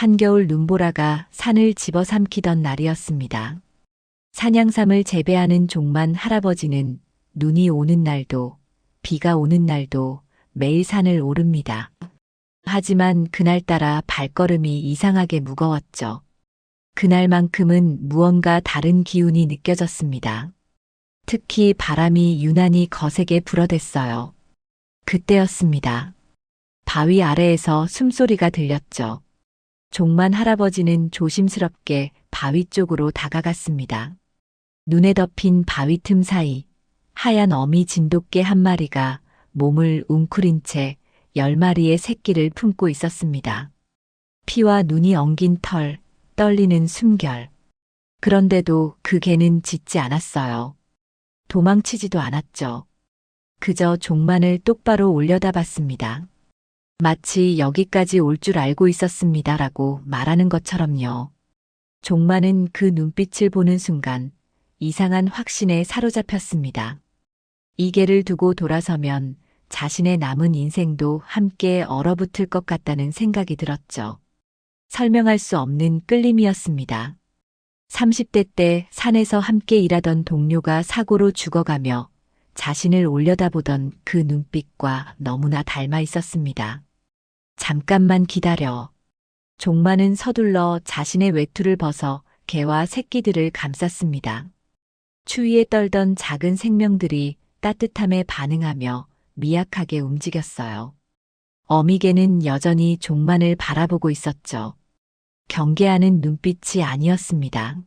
한겨울 눈보라가 산을 집어삼키던 날이었습니다. 산양삼을 재배하는 종만 할아버지는 눈이 오는 날도 비가 오는 날도 매일 산을 오릅니다. 하지만 그날따라 발걸음이 이상하게 무거웠죠. 그날만큼은 무언가 다른 기운이 느껴졌습니다. 특히 바람이 유난히 거세게 불어댔어요. 그때였습니다. 바위 아래에서 숨소리가 들렸죠. 종만 할아버지는 조심스럽게 바위 쪽으로 다가갔습니다. 눈에 덮인 바위 틈 사이 하얀 어미 진돗개 한 마리가 몸을 웅크린 채 10마리의 새끼를 품고 있었습니다. 피와 눈이 엉긴 털, 떨리는 숨결. 그런데도 그 개는 짖지 않았어요. 도망치지도 않았죠. 그저 종만을 똑바로 올려다봤습니다. 마치 여기까지 올 줄 알고 있었습니다라고 말하는 것처럼요. 종만은 그 눈빛을 보는 순간 이상한 확신에 사로잡혔습니다. 이 개를 두고 돌아서면 자신의 남은 인생도 함께 얼어붙을 것 같다는 생각이 들었죠. 설명할 수 없는 끌림이었습니다. 30대 때 산에서 함께 일하던 동료가 사고로 죽어가며 자신을 올려다보던 그 눈빛과 너무나 닮아 있었습니다. 잠깐만 기다려. 종만은 서둘러 자신의 외투를 벗어 개와 새끼들을 감쌌습니다. 추위에 떨던 작은 생명들이 따뜻함에 반응하며 미약하게 움직였어요. 어미개는 여전히 종만을 바라보고 있었죠. 경계하는 눈빛이 아니었습니다.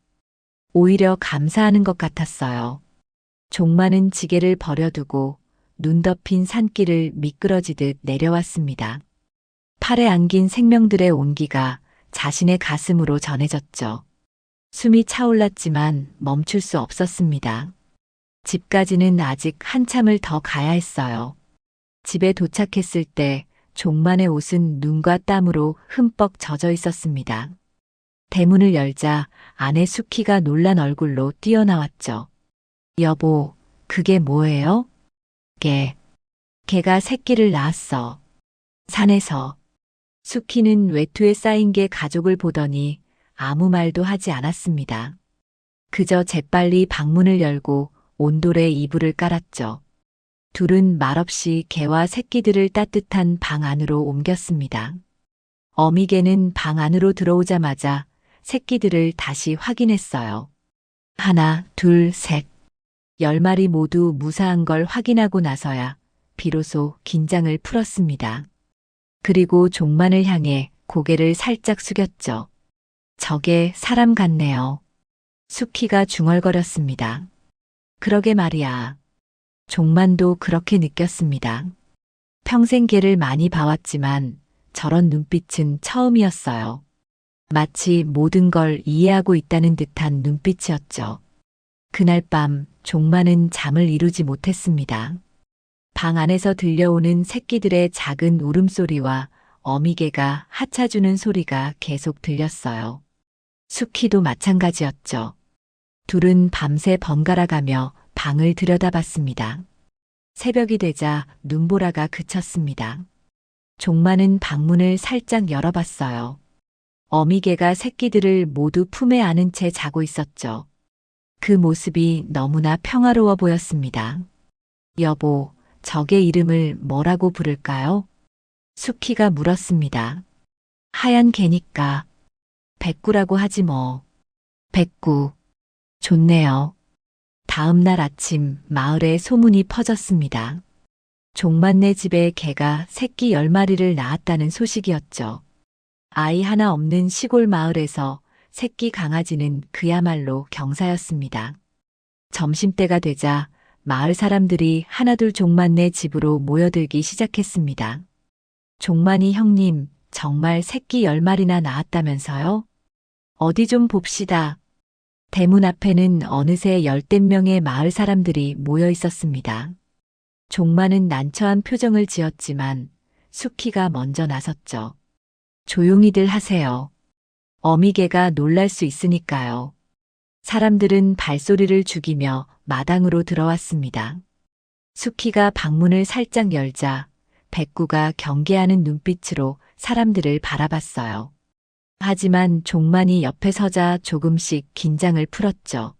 오히려 감사하는 것 같았어요. 종만은 지게를 버려두고 눈 덮인 산길을 미끄러지듯 내려왔습니다. 팔에 안긴 생명들의 온기가 자신의 가슴으로 전해졌죠. 숨이 차올랐지만 멈출 수 없었습니다. 집까지는 아직 한참을 더 가야 했어요. 집에 도착했을 때 종만의 옷은 눈과 땀으로 흠뻑 젖어 있었습니다. 대문을 열자 아내 수키가 놀란 얼굴로 뛰어나왔죠. 여보, 그게 뭐예요? 개가 새끼를 낳았어. 산에서. 수키는 외투에 쌓인 게 가족을 보더니 아무 말도 하지 않았습니다. 그저 재빨리 방문을 열고 온돌에 이불을 깔았죠. 둘은 말없이 개와 새끼들을 따뜻한 방 안으로 옮겼습니다. 어미개는 방 안으로 들어오자마자 새끼들을 다시 확인했어요. 하나, 둘, 셋. 10마리 모두 무사한 걸 확인하고 나서야 비로소 긴장을 풀었습니다. 그리고 종만을 향해 고개를 살짝 숙였죠. 저게 사람 같네요. 수키가 중얼거렸습니다. 그러게 말이야. 종만도 그렇게 느꼈습니다. 평생 개를 많이 봐왔지만 저런 눈빛은 처음이었어요. 마치 모든 걸 이해하고 있다는 듯한 눈빛이었죠. 그날 밤 종만은 잠을 이루지 못했습니다. 방 안에서 들려오는 새끼들의 작은 울음소리와 어미개가 하차주는 소리가 계속 들렸어요. 수키도 마찬가지였죠. 둘은 밤새 번갈아가며 방을 들여다봤습니다. 새벽이 되자 눈보라가 그쳤습니다. 종만은 방문을 살짝 열어봤어요. 어미개가 새끼들을 모두 품에 안은 채 자고 있었죠. 그 모습이 너무나 평화로워 보였습니다. 여보, 저게 이름을 뭐라고 부를까요? 수키가 물었습니다. 하얀 개니까 백구라고 하지 뭐. 백구. 좋네요. 다음 날 아침 마을에 소문이 퍼졌습니다. 종만네 집에 개가 새끼 10마리를 낳았다는 소식이었죠. 아이 하나 없는 시골 마을에서 새끼 강아지는 그야말로 경사였습니다. 점심때가 되자 마을 사람들이 하나둘 종만네 집으로 모여들기 시작했습니다. 종만이 형님, 정말 새끼 10마리나 낳았다면서요? 어디 좀 봅시다. 대문 앞에는 어느새 10댓 명의 마을 사람들이 모여 있었습니다. 종만은 난처한 표정을 지었지만 수키가 먼저 나섰죠. 조용히들 하세요. 어미개가 놀랄 수 있으니까요. 사람들은 발소리를 죽이며 마당으로 들어왔습니다. 수키가 방문을 살짝 열자 백구가 경계하는 눈빛으로 사람들을 바라봤어요. 하지만 종만이 옆에 서자 조금씩 긴장을 풀었죠.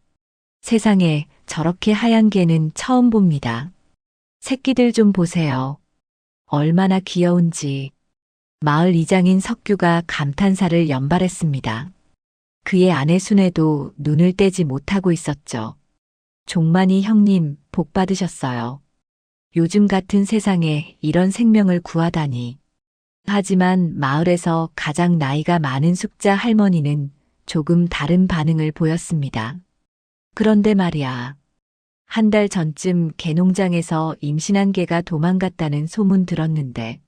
세상에 저렇게 하얀 개는 처음 봅니다. 새끼들 좀 보세요. 얼마나 귀여운지. 마을 이장인 석규가 감탄사를 연발했습니다. 그의 아내 순애도 눈을 떼지 못하고 있었죠. 종만이 형님, 복 받으셨어요. 요즘 같은 세상에 이런 생명을 구하다니. 하지만 마을에서 가장 나이가 많은 숙자 할머니는 조금 다른 반응을 보였습니다. 그런데 말이야. 한 달 전쯤 개농장에서 임신한 개가 도망갔다는 소문 들었는데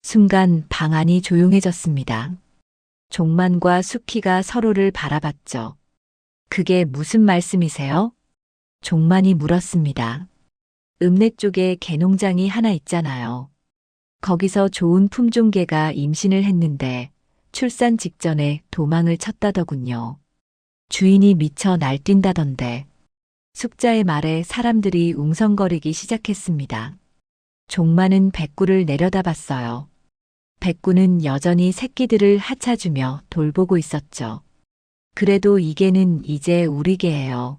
순간 방 안이 조용해졌습니다. 종만과 숙희가 서로를 바라봤죠. 그게 무슨 말씀이세요? 종만이 물었습니다. 읍내 쪽에 개농장이 하나 있잖아요. 거기서 좋은 품종개가 임신을 했는데 출산 직전에 도망을 쳤다더군요. 주인이 미쳐 날뛴다던데. 숙자의 말에 사람들이 웅성거리기 시작했습니다. 종만은 백구를 내려다봤어요. 백구는 여전히 새끼들을 하차주며 돌보고 있었죠. 그래도 이 개는 이제 우리 개예요.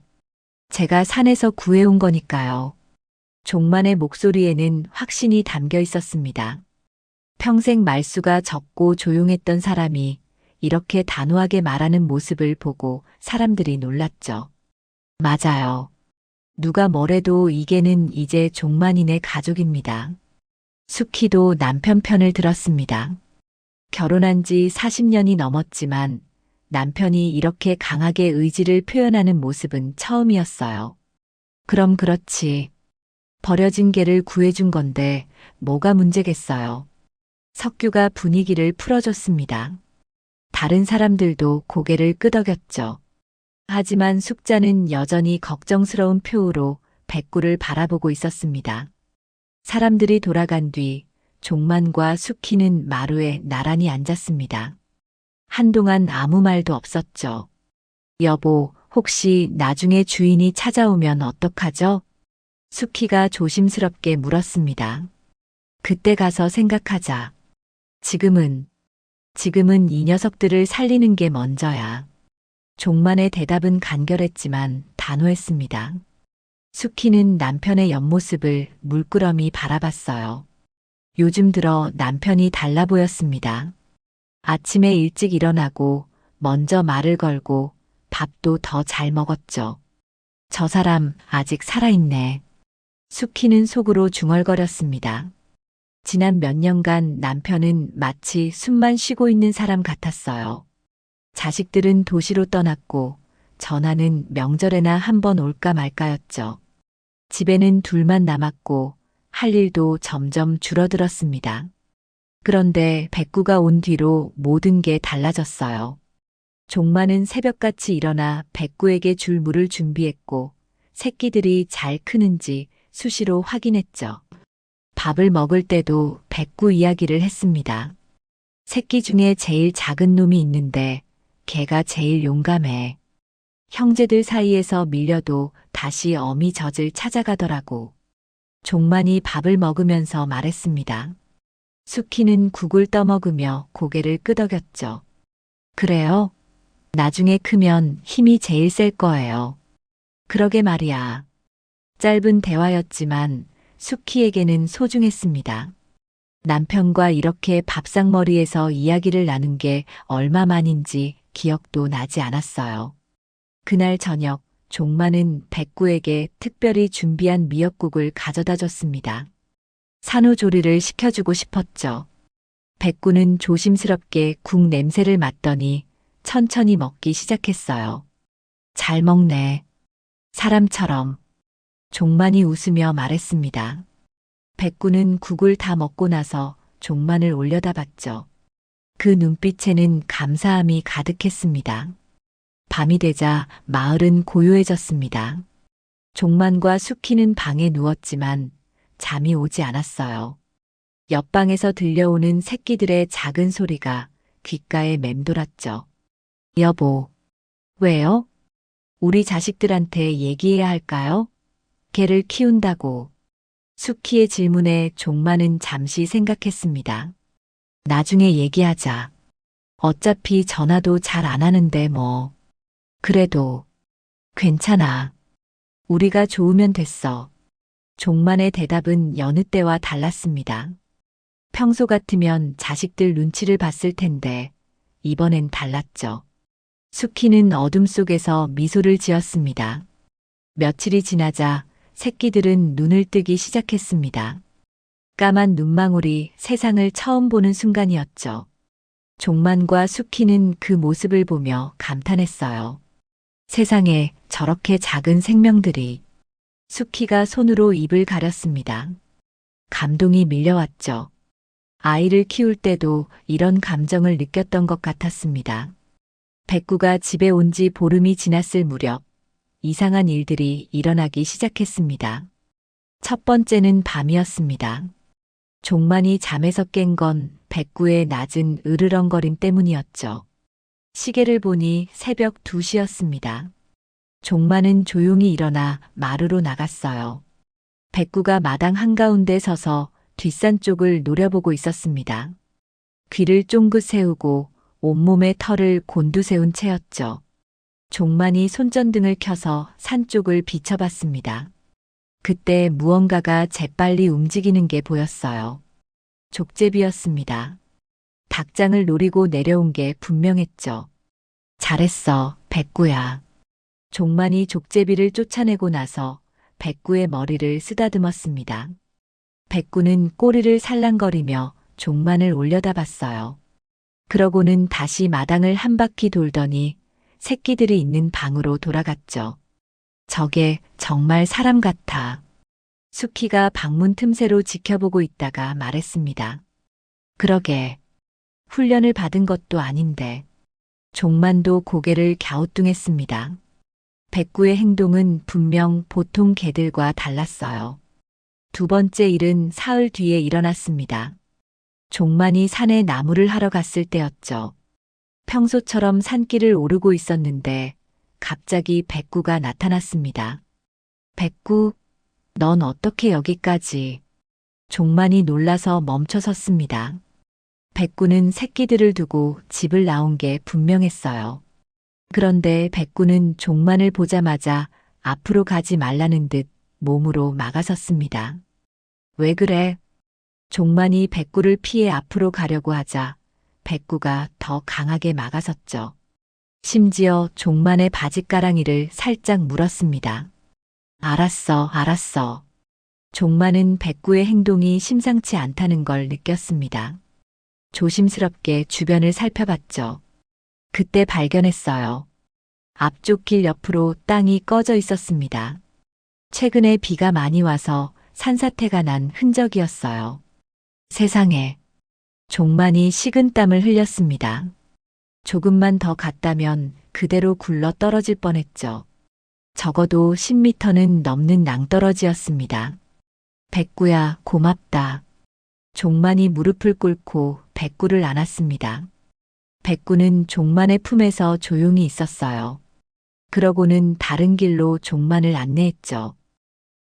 제가 산에서 구해온 거니까요. 종만의 목소리에는 확신이 담겨 있었습니다. 평생 말수가 적고 조용했던 사람이 이렇게 단호하게 말하는 모습을 보고 사람들이 놀랐죠. 맞아요. 누가 뭐래도 이 개는 이제 종만이네 가족입니다. 숙희도 남편 편을 들었습니다. 결혼한 지 40년이 넘었지만 남편이 이렇게 강하게 의지를 표현하는 모습은 처음이었어요. 그럼 그렇지. 버려진 개를 구해준 건데 뭐가 문제겠어요. 석규가 분위기를 풀어줬습니다. 다른 사람들도 고개를 끄덕였죠. 하지만 숙자는 여전히 걱정스러운 표우로 백구를 바라보고 있었습니다. 사람들이 돌아간 뒤 종만과 숙희는 마루에 나란히 앉았습니다. 한동안 아무 말도 없었죠. 여보, 혹시 나중에 주인이 찾아오면 어떡하죠? 숙희가 조심스럽게 물었습니다. 그때 가서 생각하자. 지금은 이 녀석들을 살리는 게 먼저야. 종만의 대답은 간결했지만 단호했습니다. 숙희는 남편의 옆모습을 물끄러미 바라봤어요. 요즘 들어 남편이 달라 보였습니다. 아침에 일찍 일어나고 먼저 말을 걸고 밥도 더 잘 먹었죠. 저 사람 아직 살아있네. 숙희는 속으로 중얼거렸습니다. 지난 몇 년간 남편은 마치 숨만 쉬고 있는 사람 같았어요. 자식들은 도시로 떠났고 전화는 명절에나 한 번 올까 말까였죠. 집에는 둘만 남았고 할 일도 점점 줄어들었습니다. 그런데 백구가 온 뒤로 모든 게 달라졌어요. 종만은 새벽같이 일어나 백구에게 줄 물을 준비했고 새끼들이 잘 크는지 수시로 확인했죠. 밥을 먹을 때도 백구 이야기를 했습니다. 새끼 중에 제일 작은 놈이 있는데 걔가 제일 용감해. 형제들 사이에서 밀려도 다시 어미 젖을 찾아가더라고. 종만이 밥을 먹으면서 말했습니다. 숙희는 국을 떠먹으며 고개를 끄덕였죠. 그래요? 나중에 크면 힘이 제일 셀 거예요. 그러게 말이야. 짧은 대화였지만 숙희에게는 소중했습니다. 남편과 이렇게 밥상머리에서 이야기를 나눈 게 얼마만인지 기억도 나지 않았어요. 그날 저녁 종만은 백구에게 특별히 준비한 미역국을 가져다 줬습니다. 산후조리를 시켜주고 싶었죠. 백구는 조심스럽게 국 냄새를 맡더니 천천히 먹기 시작했어요. 잘 먹네. 사람처럼. 종만이 웃으며 말했습니다. 백구는 국을 다 먹고 나서 종만을 올려다봤죠. 그 눈빛에는 감사함이 가득했습니다. 밤이 되자 마을은 고요해졌습니다. 종만과 숙희는 방에 누웠지만 잠이 오지 않았어요. 옆방에서 들려오는 새끼들의 작은 소리가 귓가에 맴돌았죠. 여보, 왜요? 우리 자식들한테 얘기해야 할까요? 개를 키운다고. 숙희의 질문에 종만은 잠시 생각했습니다. 나중에 얘기하자. 어차피 전화도 잘 안 하는데 뭐. 그래도 괜찮아. 우리가 좋으면 됐어. 종만의 대답은 여느 때와 달랐습니다. 평소 같으면 자식들 눈치를 봤을 텐데 이번엔 달랐죠. 수키는 어둠 속에서 미소를 지었습니다. 며칠이 지나자 새끼들은 눈을 뜨기 시작했습니다. 까만 눈망울이 세상을 처음 보는 순간이었죠. 종만과 수키는 그 모습을 보며 감탄했어요. 세상에 저렇게 작은 생명들이. 수키가 손으로 입을 가렸습니다. 감동이 밀려왔죠. 아이를 키울 때도 이런 감정을 느꼈던 것 같았습니다. 백구가 집에 온 지 보름이 지났을 무렵 이상한 일들이 일어나기 시작했습니다. 첫 번째는 밤이었습니다. 종만이 잠에서 깬 건 백구의 낮은 으르렁거림 때문이었죠. 시계를 보니 새벽 2시였습니다. 종만은 조용히 일어나 마루로 나갔어요. 백구가 마당 한가운데 서서 뒷산 쪽을 노려보고 있었습니다. 귀를 쫑긋 세우고 온몸에 털을 곤두세운 채였죠. 종만이 손전등을 켜서 산 쪽을 비춰봤습니다. 그때 무언가가 재빨리 움직이는 게 보였어요. 족제비였습니다. 닭장을 노리고 내려온 게 분명했죠. 잘했어, 백구야. 종만이 족제비를 쫓아내고 나서 백구의 머리를 쓰다듬었습니다. 백구는 꼬리를 살랑거리며 종만을 올려다봤어요. 그러고는 다시 마당을 한 바퀴 돌더니 새끼들이 있는 방으로 돌아갔죠. 저게 정말 사람 같아. 수키가 방문 틈새로 지켜보고 있다가 말했습니다. 그러게. 훈련을 받은 것도 아닌데. 종만도 고개를 갸우뚱했습니다. 백구의 행동은 분명 보통 개들과 달랐어요. 두 번째 일은 사흘 뒤에 일어났습니다. 종만이 산에 나무를 하러 갔을 때였죠. 평소처럼 산길을 오르고 있었는데 갑자기 백구가 나타났습니다. 백구, 넌 어떻게 여기까지? 종만이 놀라서 멈춰섰습니다. 백구는 새끼들을 두고 집을 나온 게 분명했어요. 그런데 백구는 종만을 보자마자 앞으로 가지 말라는 듯 몸으로 막아섰습니다. 왜 그래? 종만이 백구를 피해 앞으로 가려고 하자 백구가 더 강하게 막아섰죠. 심지어 종만의 바짓가랑이를 살짝 물었습니다. 알았어, 알았어. 종만은 백구의 행동이 심상치 않다는 걸 느꼈습니다. 조심스럽게 주변을 살펴봤죠. 그때 발견했어요. 앞쪽 길 옆으로 땅이 꺼져 있었습니다. 최근에 비가 많이 와서 산사태가 난 흔적이었어요. 세상에. 종만이 식은땀을 흘렸습니다. 조금만 더 갔다면 그대로 굴러 떨어질 뻔했죠. 적어도 10m는 넘는 낭떠러지였습니다. 백구야, 고맙다. 종만이 무릎을 꿇고 백구를 안았습니다. 백구는 종만의 품에서 조용히 있었어요. 그러고는 다른 길로 종만을 안내했죠.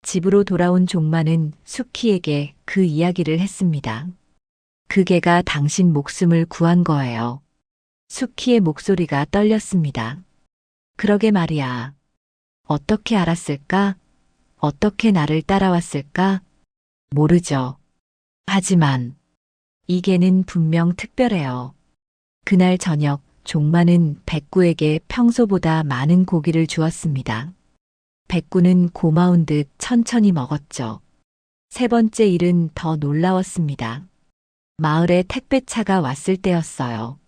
집으로 돌아온 종만은 수키에게 그 이야기를 했습니다. 그 개가 당신 목숨을 구한 거예요. 수키의 목소리가 떨렸습니다. 그러게 말이야. 어떻게 알았을까? 어떻게 나를 따라왔을까? 모르죠. 하지만 이 개는 분명 특별해요. 그날 저녁 종만은 백구에게 평소보다 많은 고기를 주었습니다. 백구는 고마운 듯 천천히 먹었죠. 세 번째 일은 더 놀라웠습니다. 마을에 택배차가 왔을 때였어요.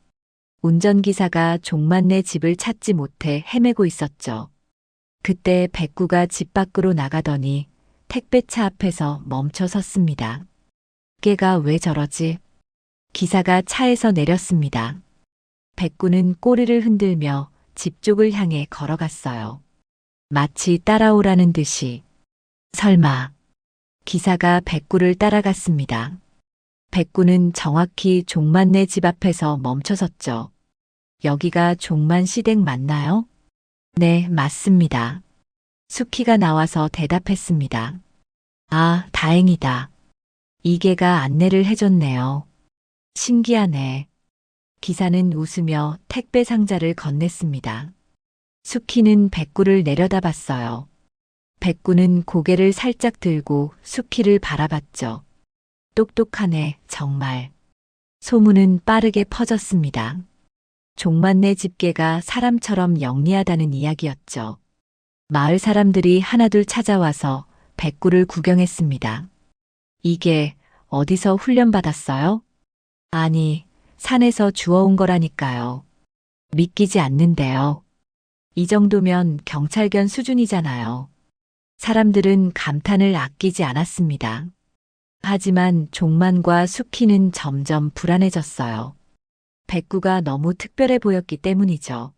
운전기사가 종만네 집을 찾지 못해 헤매고 있었죠. 그때 백구가 집 밖으로 나가더니 택배차 앞에서 멈춰 섰습니다. 개가 왜 저러지? 기사가 차에서 내렸습니다. 백구는 꼬리를 흔들며 집 쪽을 향해 걸어갔어요. 마치 따라오라는 듯이. 설마. 기사가 백구를 따라갔습니다. 백구는 정확히 종만네 집 앞에서 멈춰섰죠. 여기가 종만 시댁 맞나요? 네, 맞습니다. 수키가 나와서 대답했습니다. 아, 다행이다. 이 개가 안내를 해줬네요. 신기하네. 기사는 웃으며 택배 상자를 건넸습니다. 수키는 백구를 내려다봤어요. 백구는 고개를 살짝 들고 수키를 바라봤죠. 똑똑하네, 정말. 소문은 빠르게 퍼졌습니다. 종만네 집게가 사람처럼 영리하다는 이야기였죠. 마을 사람들이 하나둘 찾아와서 백구를 구경했습니다. 이게 어디서 훈련받았어요? 아니, 산에서 주워온 거라니까요. 믿기지 않는데요. 이 정도면 경찰견 수준이잖아요. 사람들은 감탄을 아끼지 않았습니다. 하지만 종만과 수키는 점점 불안해졌어요. 백구가 너무 특별해 보였기 때문이죠.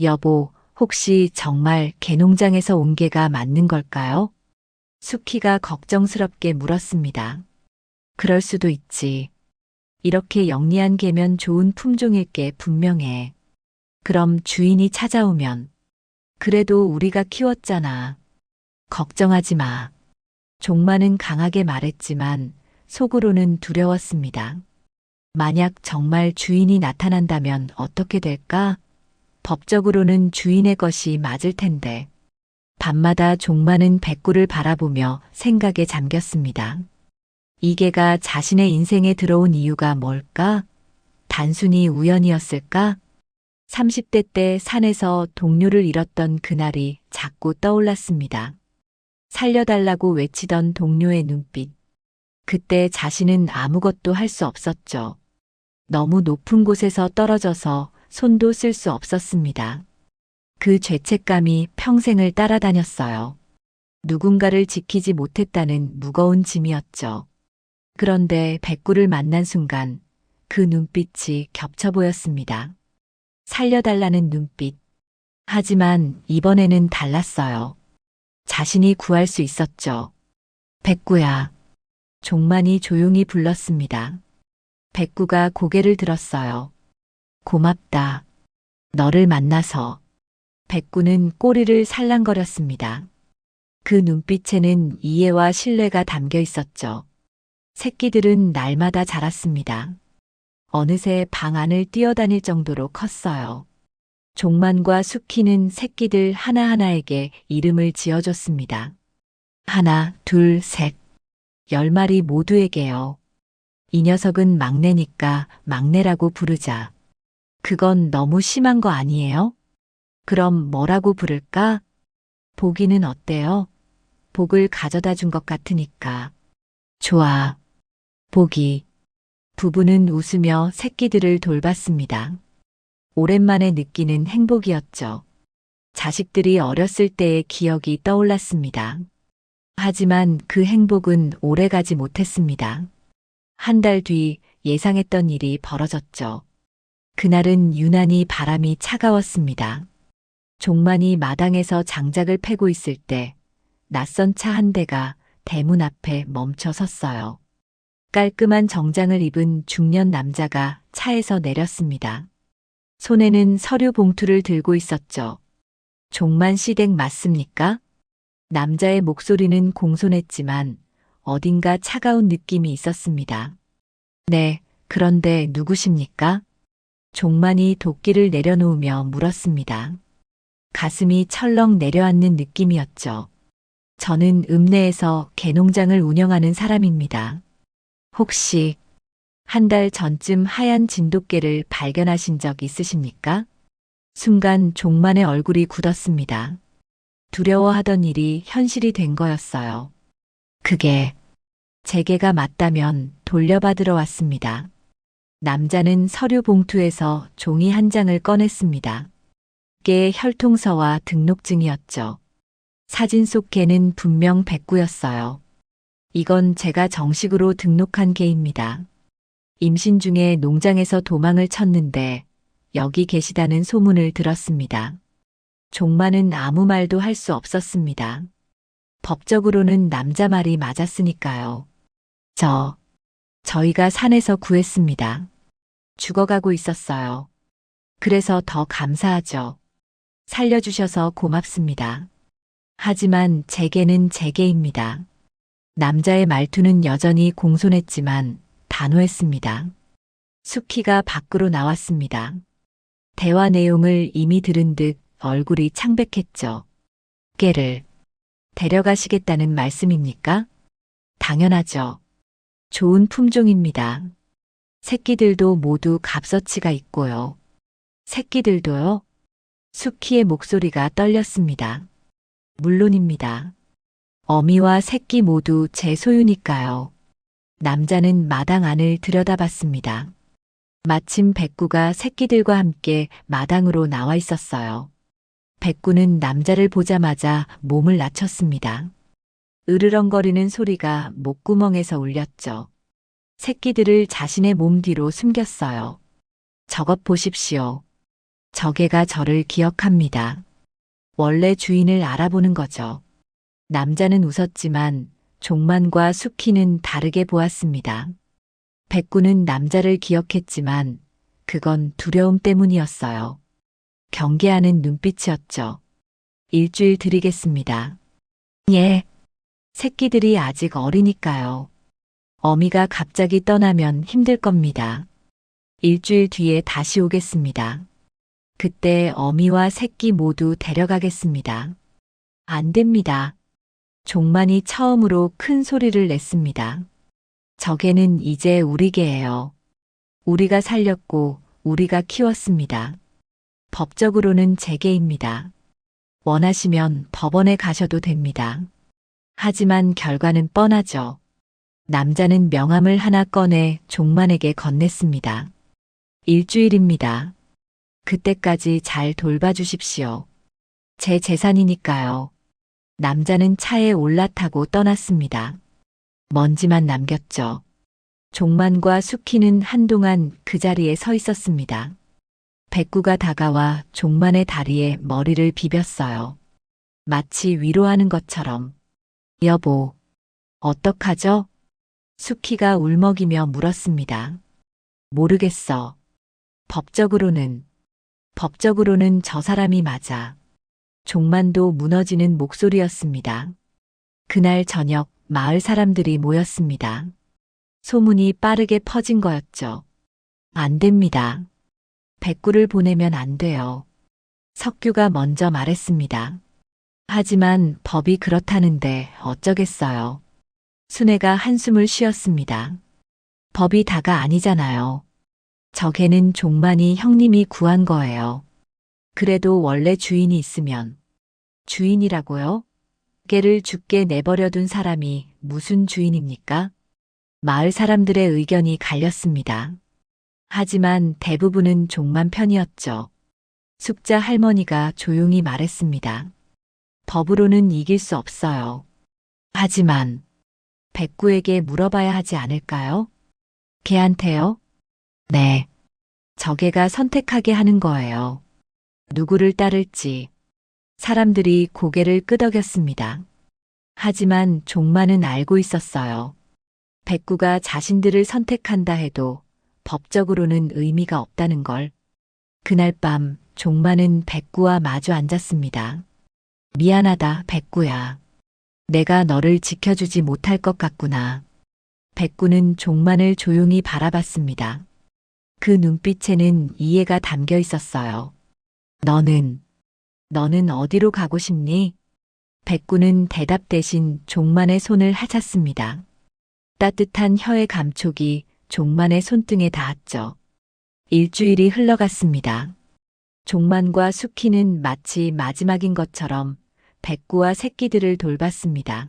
여보, 혹시 정말 개농장에서 온 개가 맞는 걸까요? 수키가 걱정스럽게 물었습니다. 그럴 수도 있지. 이렇게 영리한 개면 좋은 품종일 게 분명해. 그럼 주인이 찾아오면. 그래도 우리가 키웠잖아. 걱정하지 마. 종만은 강하게 말했지만 속으로는 두려웠습니다. 만약 정말 주인이 나타난다면 어떻게 될까? 법적으로는 주인의 것이 맞을 텐데. 밤마다 종만은 백구를 바라보며 생각에 잠겼습니다. 이 개가 자신의 인생에 들어온 이유가 뭘까? 단순히 우연이었을까? 30대 때 산에서 동료를 잃었던 그날이 자꾸 떠올랐습니다. 살려달라고 외치던 동료의 눈빛. 그때 자신은 아무것도 할 수 없었죠. 너무 높은 곳에서 떨어져서 손도 쓸 수 없었습니다. 그 죄책감이 평생을 따라다녔어요. 누군가를 지키지 못했다는 무거운 짐이었죠. 그런데 백구를 만난 순간 그 눈빛이 겹쳐 보였습니다. 살려달라는 눈빛. 하지만 이번에는 달랐어요. 자신이 구할 수 있었죠. 백구야. 종만이 조용히 불렀습니다. 백구가 고개를 들었어요. 고맙다. 너를 만나서. 백구는 꼬리를 살랑거렸습니다. 그 눈빛에는 이해와 신뢰가 담겨 있었죠. 새끼들은 날마다 자랐습니다. 어느새 방 안을 뛰어다닐 정도로 컸어요. 종만과 수키는 새끼들 하나하나에게 이름을 지어줬습니다. 하나, 둘, 셋. 10마리 모두에게요. 이 녀석은 막내니까 막내라고 부르자. 그건 너무 심한 거 아니에요? 그럼 뭐라고 부를까? 보기는 어때요? 복을 가져다 준 것 같으니까. 좋아. 보기. 부부는 웃으며 새끼들을 돌봤습니다. 오랜만에 느끼는 행복이었죠. 자식들이 어렸을 때의 기억이 떠올랐습니다. 하지만 그 행복은 오래가지 못했습니다. 한 달 뒤 예상했던 일이 벌어졌죠. 그날은 유난히 바람이 차가웠습니다. 종만이 마당에서 장작을 패고 있을 때 낯선 차 한 대가 대문 앞에 멈춰 섰어요. 깔끔한 정장을 입은 중년 남자가 차에서 내렸습니다. 손에는 서류 봉투를 들고 있었죠. 종만 씨 댁 맞습니까? 남자의 목소리는 공손했지만 어딘가 차가운 느낌이 있었습니다. 네, 그런데 누구십니까? 종만이 도끼를 내려놓으며 물었습니다. 가슴이 철렁 내려앉는 느낌이었죠. 저는 읍내에서 개농장을 운영하는 사람입니다. 혹시 한 달 전쯤 하얀 진돗개를 발견하신 적 있으십니까? 순간 종만의 얼굴이 굳었습니다. 두려워하던 일이 현실이 된 거였어요. 그게 제 개가 맞다면 돌려받으러 왔습니다. 남자는 서류 봉투에서 종이 한 장을 꺼냈습니다. 개의 혈통서와 등록증이었죠. 사진 속 개는 분명 백구였어요. 이건 제가 정식으로 등록한 개입니다. 임신 중에 농장에서 도망을 쳤는데 여기 계시다는 소문을 들었습니다. 종만은 아무 말도 할 수 없었습니다. 법적으로는 남자 말이 맞았으니까요. 저희가 산에서 구했습니다. 죽어가고 있었어요. 그래서 더 감사하죠. 살려주셔서 고맙습니다. 하지만 제 개는 제 개입니다. 남자의 말투는 여전히 공손했지만 단호했습니다. 수키가 밖으로 나왔습니다. 대화 내용을 이미 들은 듯 얼굴이 창백했죠. 개를 데려가시겠다는 말씀입니까? 당연하죠. 좋은 품종입니다. 새끼들도 모두 값어치가 있고요. 새끼들도요? 수키의 목소리가 떨렸습니다. 물론입니다. 어미와 새끼 모두 제 소유니까요. 남자는 마당 안을 들여다봤습니다. 마침 백구가 새끼들과 함께 마당으로 나와 있었어요. 백구는 남자를 보자마자 몸을 낮췄습니다. 으르렁거리는 소리가 목구멍에서 울렸죠. 새끼들을 자신의 몸 뒤로 숨겼어요. 저것 보십시오. 저 개가 저를 기억합니다. 원래 주인을 알아보는 거죠. 남자는 웃었지만 종만과 수키는 다르게 보았습니다. 백구는 남자를 기억했지만 그건 두려움 때문이었어요. 경계하는 눈빛이었죠. 일주일 드리겠습니다. 예. 새끼들이 아직 어리니까요. 어미가 갑자기 떠나면 힘들 겁니다. 일주일 뒤에 다시 오겠습니다. 그때 어미와 새끼 모두 데려가겠습니다. 안 됩니다. 종만이 처음으로 큰 소리를 냈습니다. 저 개는 이제 우리 개예요. 우리가 살렸고 우리가 키웠습니다. 법적으로는 제 개입니다. 원하시면 법원에 가셔도 됩니다. 하지만 결과는 뻔하죠. 남자는 명함을 하나 꺼내 종만에게 건넸습니다. 일주일입니다. 그때까지 잘 돌봐주십시오. 제 재산이니까요. 남자는 차에 올라타고 떠났습니다. 먼지만 남겼죠. 종만과 수키는 한동안 그 자리에 서 있었습니다. 백구가 다가와 종만의 다리에 머리를 비볐어요. 마치 위로하는 것처럼. 여보, 어떡하죠? 수키가 울먹이며 물었습니다. 모르겠어. 법적으로는 저 사람이 맞아. 종만도 무너지는 목소리였습니다. 그날 저녁 마을 사람들이 모였습니다. 소문이 빠르게 퍼진 거였죠. 안 됩니다. 백구를 보내면 안 돼요. 석규가 먼저 말했습니다. 하지만 법이 그렇다는데 어쩌겠어요. 순애가 한숨을 쉬었습니다. 법이 다가 아니잖아요. 저 개는 종만이 형님이 구한 거예요. 그래도 원래 주인이 있으면. 주인이라고요? 개를 죽게 내버려둔 사람이 무슨 주인입니까? 마을 사람들의 의견이 갈렸습니다. 하지만 대부분은 종만 편이었죠. 숙자 할머니가 조용히 말했습니다. 법으로는 이길 수 없어요. 하지만 백구에게 물어봐야 하지 않을까요? 걔한테요? 네. 저 개가 선택하게 하는 거예요. 누구를 따를지. 사람들이 고개를 끄덕였습니다. 하지만 종만은 알고 있었어요. 백구가 자신들을 선택한다 해도 법적으로는 의미가 없다는 걸. 그날 밤 종만은 백구와 마주 앉았습니다. 미안하다, 백구야. 내가 너를 지켜주지 못할 것 같구나. 백구는 종만을 조용히 바라봤습니다. 그 눈빛에는 이해가 담겨 있었어요. 너는 어디로 가고 싶니? 백구는 대답 대신 종만의 손을 하찼습니다. 따뜻한 혀의 감촉이 종만의 손등에 닿았죠. 일주일이 흘러갔습니다. 종만과 수키는 마치 마지막인 것처럼 백구와 새끼들을 돌봤습니다.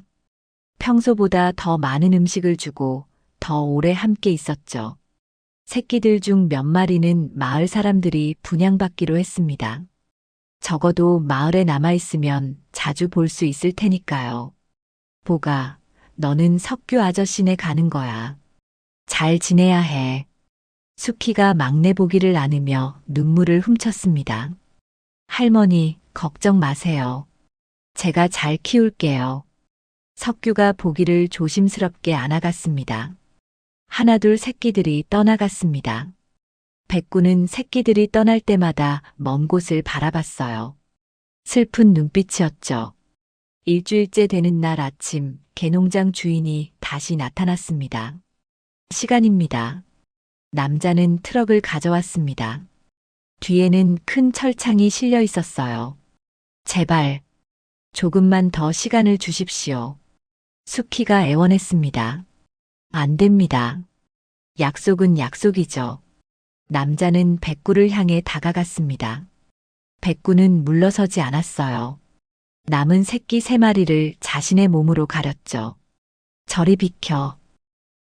평소보다 더 많은 음식을 주고 더 오래 함께 있었죠. 새끼들 중 몇 마리는 마을 사람들이 분양받기로 했습니다. 적어도 마을에 남아있으면 자주 볼 수 있을 테니까요. 보가, 너는 석규 아저씨네 가는 거야. 잘 지내야 해. 수키가 막내 보기를 안으며 눈물을 훔쳤습니다. 할머니, 걱정 마세요. 제가 잘 키울게요. 석규가 보기를 조심스럽게 안아갔습니다. 하나둘 새끼들이 떠나갔습니다. 백구는 새끼들이 떠날 때마다 먼 곳을 바라봤어요. 슬픈 눈빛이었죠. 일주일째 되는 날 아침 개농장 주인이 다시 나타났습니다. 시간입니다. 남자는 트럭을 가져왔습니다. 뒤에는 큰 철창이 실려 있었어요. 제발, 조금만 더 시간을 주십시오. 수키가 애원했습니다. 안 됩니다. 약속은 약속이죠. 남자는 백구를 향해 다가갔습니다. 백구는 물러서지 않았어요. 남은 새끼 3마리를 자신의 몸으로 가렸죠. 저리 비켜.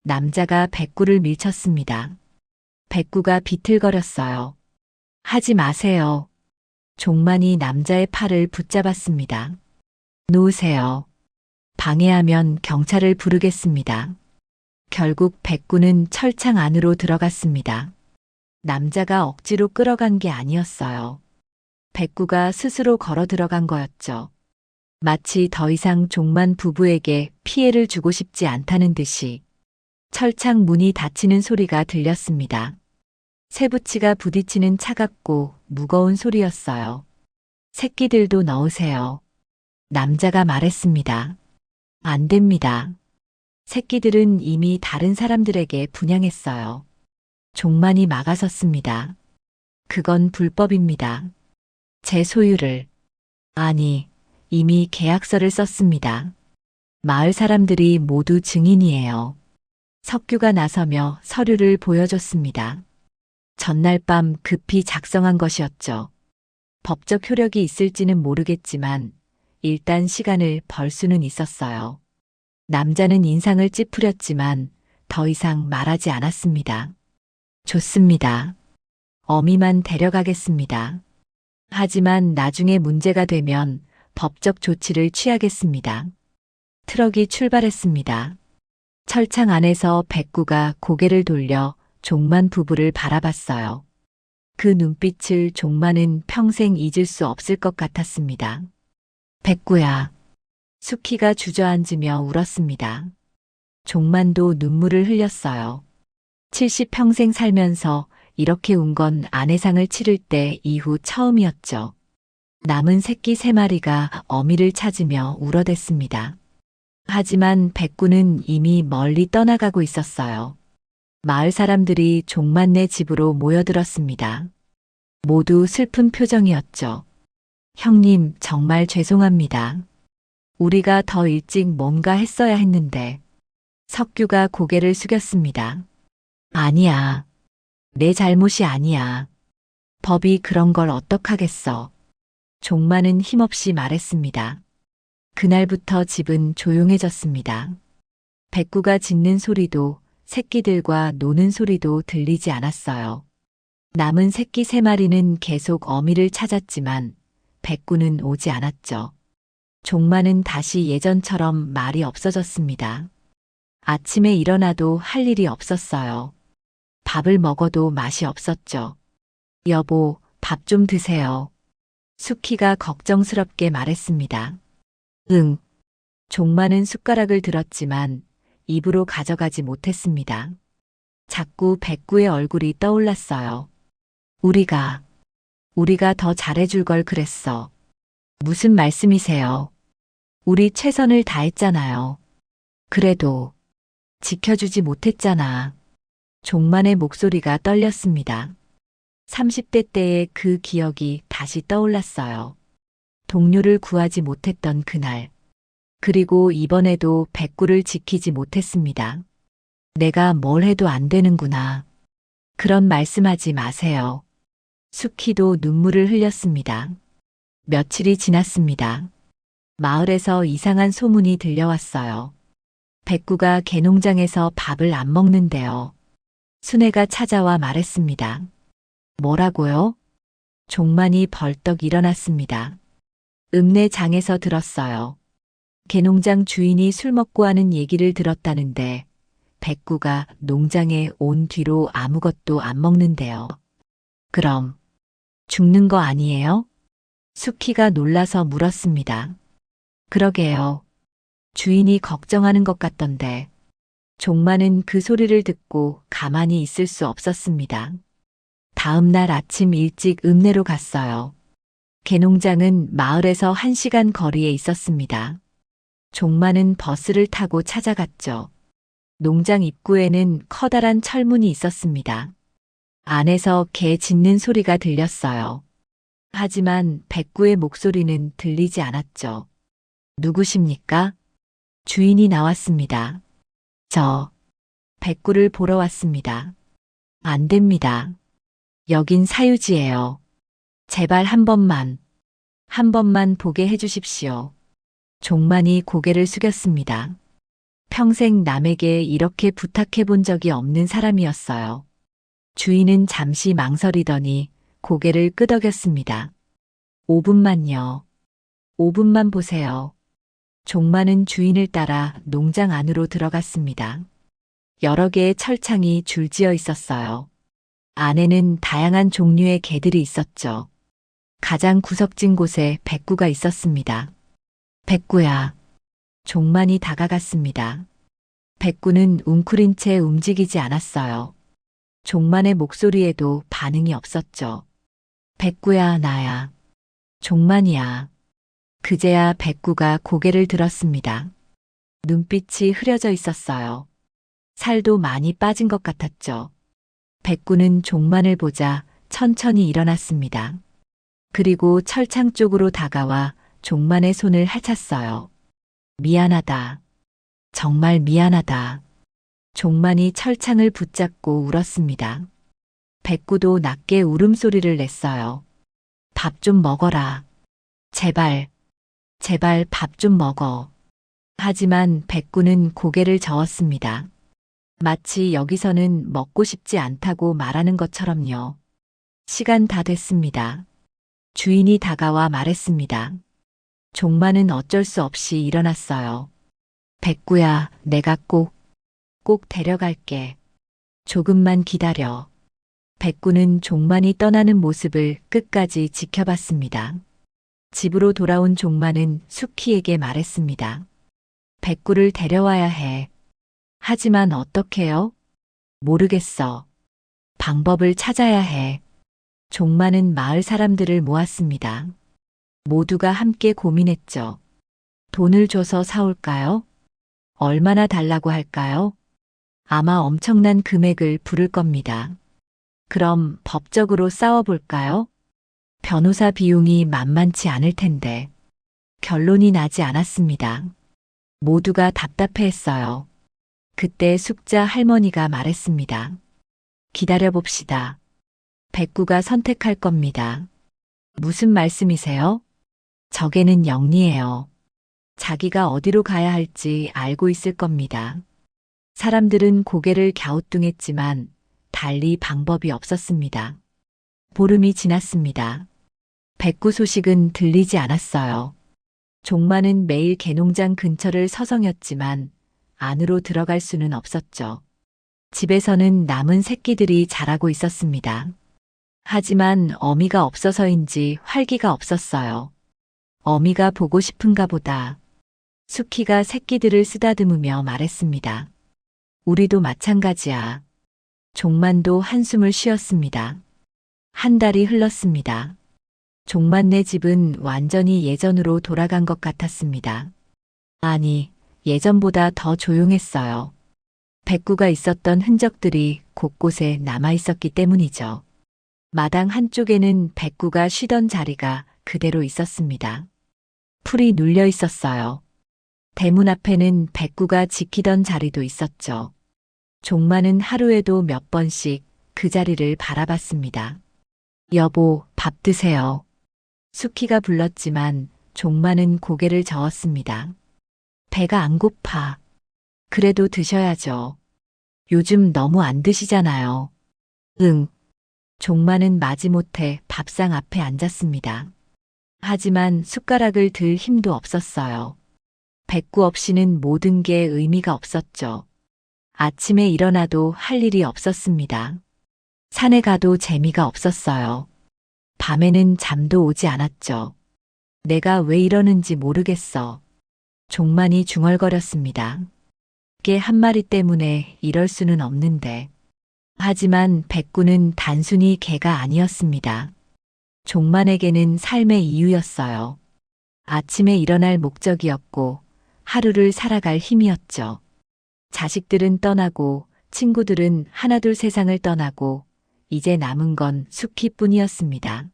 남자가 백구를 밀쳤습니다. 백구가 비틀거렸어요. 하지 마세요. 종만이 남자의 팔을 붙잡았습니다. 놓으세요. 방해하면 경찰을 부르겠습니다. 결국 백구는 철창 안으로 들어갔습니다. 남자가 억지로 끌어간 게 아니었어요. 백구가 스스로 걸어 들어간 거였죠. 마치 더 이상 종만 부부에게 피해를 주고 싶지 않다는 듯이 철창 문이 닫히는 소리가 들렸습니다. 쇠붙이가 부딪히는 차갑고 무거운 소리였어요. 새끼들도 넣으세요. 남자가 말했습니다. 안 됩니다. 새끼들은 이미 다른 사람들에게 분양했어요. 종만이 막아섰습니다. 그건 불법입니다. 제 소유를. 아니, 이미 계약서를 썼습니다. 마을 사람들이 모두 증인이에요. 석규가 나서며 서류를 보여줬습니다. 전날 밤 급히 작성한 것이었죠. 법적 효력이 있을지는 모르겠지만 일단 시간을 벌 수는 있었어요. 남자는 인상을 찌푸렸지만 더 이상 말하지 않았습니다. 좋습니다. 어미만 데려가겠습니다. 하지만 나중에 문제가 되면 법적 조치를 취하겠습니다. 트럭이 출발했습니다. 철창 안에서 백구가 고개를 돌려 종만 부부를 바라봤어요. 그 눈빛을 종만은 평생 잊을 수 없을 것 같았습니다. 백구야. 수키가 주저앉으며 울었습니다. 종만도 눈물을 흘렸어요. 70평생 살면서 이렇게 운 건 아내상을 치를 때 이후 처음이었죠. 남은 새끼 3마리가 어미를 찾으며 울어댔습니다. 하지만 백구는 이미 멀리 떠나가고 있었어요. 마을 사람들이 종만네 집으로 모여들었습니다. 모두 슬픈 표정이었죠. 형님, 정말 죄송합니다. 우리가 더 일찍 뭔가 했어야 했는데. 석규가 고개를 숙였습니다. 아니야. 내 잘못이 아니야. 법이 그런 걸 어떡하겠어. 종만은 힘없이 말했습니다. 그날부터 집은 조용해졌습니다. 백구가 짖는 소리도 새끼들과 노는 소리도 들리지 않았어요. 남은 새끼 3마리는 계속 어미를 찾았지만 백구는 오지 않았죠. 종만은 다시 예전처럼 말이 없어졌습니다. 아침에 일어나도 할 일이 없었어요. 밥을 먹어도 맛이 없었죠. 여보, 밥 좀 드세요. 수키가 걱정스럽게 말했습니다. 응. 종만은 숟가락을 들었지만 입으로 가져가지 못했습니다. 자꾸 백구의 얼굴이 떠올랐어요. 우리가 더 잘해줄 걸 그랬어. 무슨 말씀이세요? 우리 최선을 다했잖아요. 그래도 지켜주지 못했잖아. 종만의 목소리가 떨렸습니다. 30대 때의 그 기억이 다시 떠올랐어요. 동료를 구하지 못했던 그날. 그리고 이번에도 백구를 지키지 못했습니다. 내가 뭘 해도 안 되는구나. 그런 말씀하지 마세요. 수키도 눈물을 흘렸습니다. 며칠이 지났습니다. 마을에서 이상한 소문이 들려왔어요. 백구가 개농장에서 밥을 안 먹는데요. 순애가 찾아와 말했습니다. 뭐라고요? 종만이 벌떡 일어났습니다. 읍내장에서 들었어요. 개농장 주인이 술 먹고 하는 얘기를 들었다는데 백구가 농장에 온 뒤로 아무것도 안 먹는데요. 그럼 죽는 거 아니에요? 수키가 놀라서 물었습니다. 그러게요. 주인이 걱정하는 것 같던데. 종만은 그 소리를 듣고 가만히 있을 수 없었습니다. 다음 날 아침 일찍 읍내로 갔어요. 개농장은 마을에서 1시간 거리에 있었습니다. 종만은 버스를 타고 찾아갔죠. 농장 입구에는 커다란 철문이 있었습니다. 안에서 개 짖는 소리가 들렸어요. 하지만 백구의 목소리는 들리지 않았죠. 누구십니까? 주인이 나왔습니다. 저, 백구를 보러 왔습니다. 안 됩니다. 여긴 사유지예요. 제발 한 번만 보게 해주십시오. 종만이 고개를 숙였습니다. 평생 남에게 이렇게 부탁해 본 적이 없는 사람이었어요. 주인은 잠시 망설이더니 고개를 끄덕였습니다. 5분만요. 5분만 보세요. 종만은 주인을 따라 농장 안으로 들어갔습니다. 여러 개의 철창이 줄지어 있었어요. 안에는 다양한 종류의 개들이 있었죠. 가장 구석진 곳에 백구가 있었습니다. 백구야. 종만이 다가갔습니다. 백구는 웅크린 채 움직이지 않았어요. 종만의 목소리에도 반응이 없었죠. 백구야, 나야. 종만이야. 그제야 백구가 고개를 들었습니다. 눈빛이 흐려져 있었어요. 살도 많이 빠진 것 같았죠. 백구는 종만을 보자 천천히 일어났습니다. 그리고 철창 쪽으로 다가와 종만의 손을 핥았어요. 미안하다. 정말 미안하다. 종만이 철창을 붙잡고 울었습니다. 백구도 낮게 울음소리를 냈어요. 밥 좀 먹어라. 제발, 제발 밥 좀 먹어. 하지만 백구는 고개를 저었습니다. 마치 여기서는 먹고 싶지 않다고 말하는 것처럼요. 시간 다 됐습니다. 주인이 다가와 말했습니다. 종만은 어쩔 수 없이 일어났어요. 백구야, 내가 꼭 데려갈게. 조금만 기다려. 백구는 종만이 떠나는 모습을 끝까지 지켜봤습니다. 집으로 돌아온 종만은 수키에게 말했습니다. 백구를 데려와야 해. 하지만 어떡해요? 모르겠어. 방법을 찾아야 해. 종만은 마을 사람들을 모았습니다. 모두가 함께 고민했죠. 돈을 줘서 사올까요? 얼마나 달라고 할까요? 아마 엄청난 금액을 부를 겁니다. 그럼 법적으로 싸워볼까요? 변호사 비용이 만만치 않을 텐데. 결론이 나지 않았습니다. 모두가 답답해했어요. 그때 숙자 할머니가 말했습니다. 기다려봅시다. 백구가 선택할 겁니다. 무슨 말씀이세요? 적에는 영리해요. 자기가 어디로 가야 할지 알고 있을 겁니다. 사람들은 고개를 갸우뚱했지만 달리 방법이 없었습니다. 보름이 지났습니다. 백구 소식은 들리지 않았어요. 종만은 매일 개농장 근처를 서성였지만 안으로 들어갈 수는 없었죠. 집에서는 남은 새끼들이 자라고 있었습니다. 하지만 어미가 없어서인지 활기가 없었어요. 어미가 보고 싶은가 보다. 수키가 새끼들을 쓰다듬으며 말했습니다. 우리도 마찬가지야. 종만도 한숨을 쉬었습니다. 한 달이 흘렀습니다. 종만네 집은 완전히 예전으로 돌아간 것 같았습니다. 아니, 예전보다 더 조용했어요. 백구가 있었던 흔적들이 곳곳에 남아 있었기 때문이죠. 마당 한쪽에는 백구가 쉬던 자리가 그대로 있었습니다. 풀이 눌려 있었어요. 대문 앞에는 백구가 지키던 자리도 있었죠. 종만은 하루에도 몇 번씩 그 자리를 바라봤습니다. 여보, 밥 드세요. 수키가 불렀지만 종만은 고개를 저었습니다. 배가 안 고파. 그래도 드셔야죠. 요즘 너무 안 드시잖아요. 응. 종만은 마지못해 밥상 앞에 앉았습니다. 하지만 숟가락을 들 힘도 없었어요. 백구 없이는 모든 게 의미가 없었죠. 아침에 일어나도 할 일이 없었습니다. 산에 가도 재미가 없었어요. 밤에는 잠도 오지 않았죠. 내가 왜 이러는지 모르겠어. 종만이 중얼거렸습니다. 개 한 마리 때문에 이럴 수는 없는데. 하지만 백구는 단순히 개가 아니었습니다. 종만에게는 삶의 이유였어요. 아침에 일어날 목적이었고 하루를 살아갈 힘이었죠. 자식들은 떠나고 친구들은 하나둘 세상을 떠나고 이제 남은 건 수키뿐이었습니다.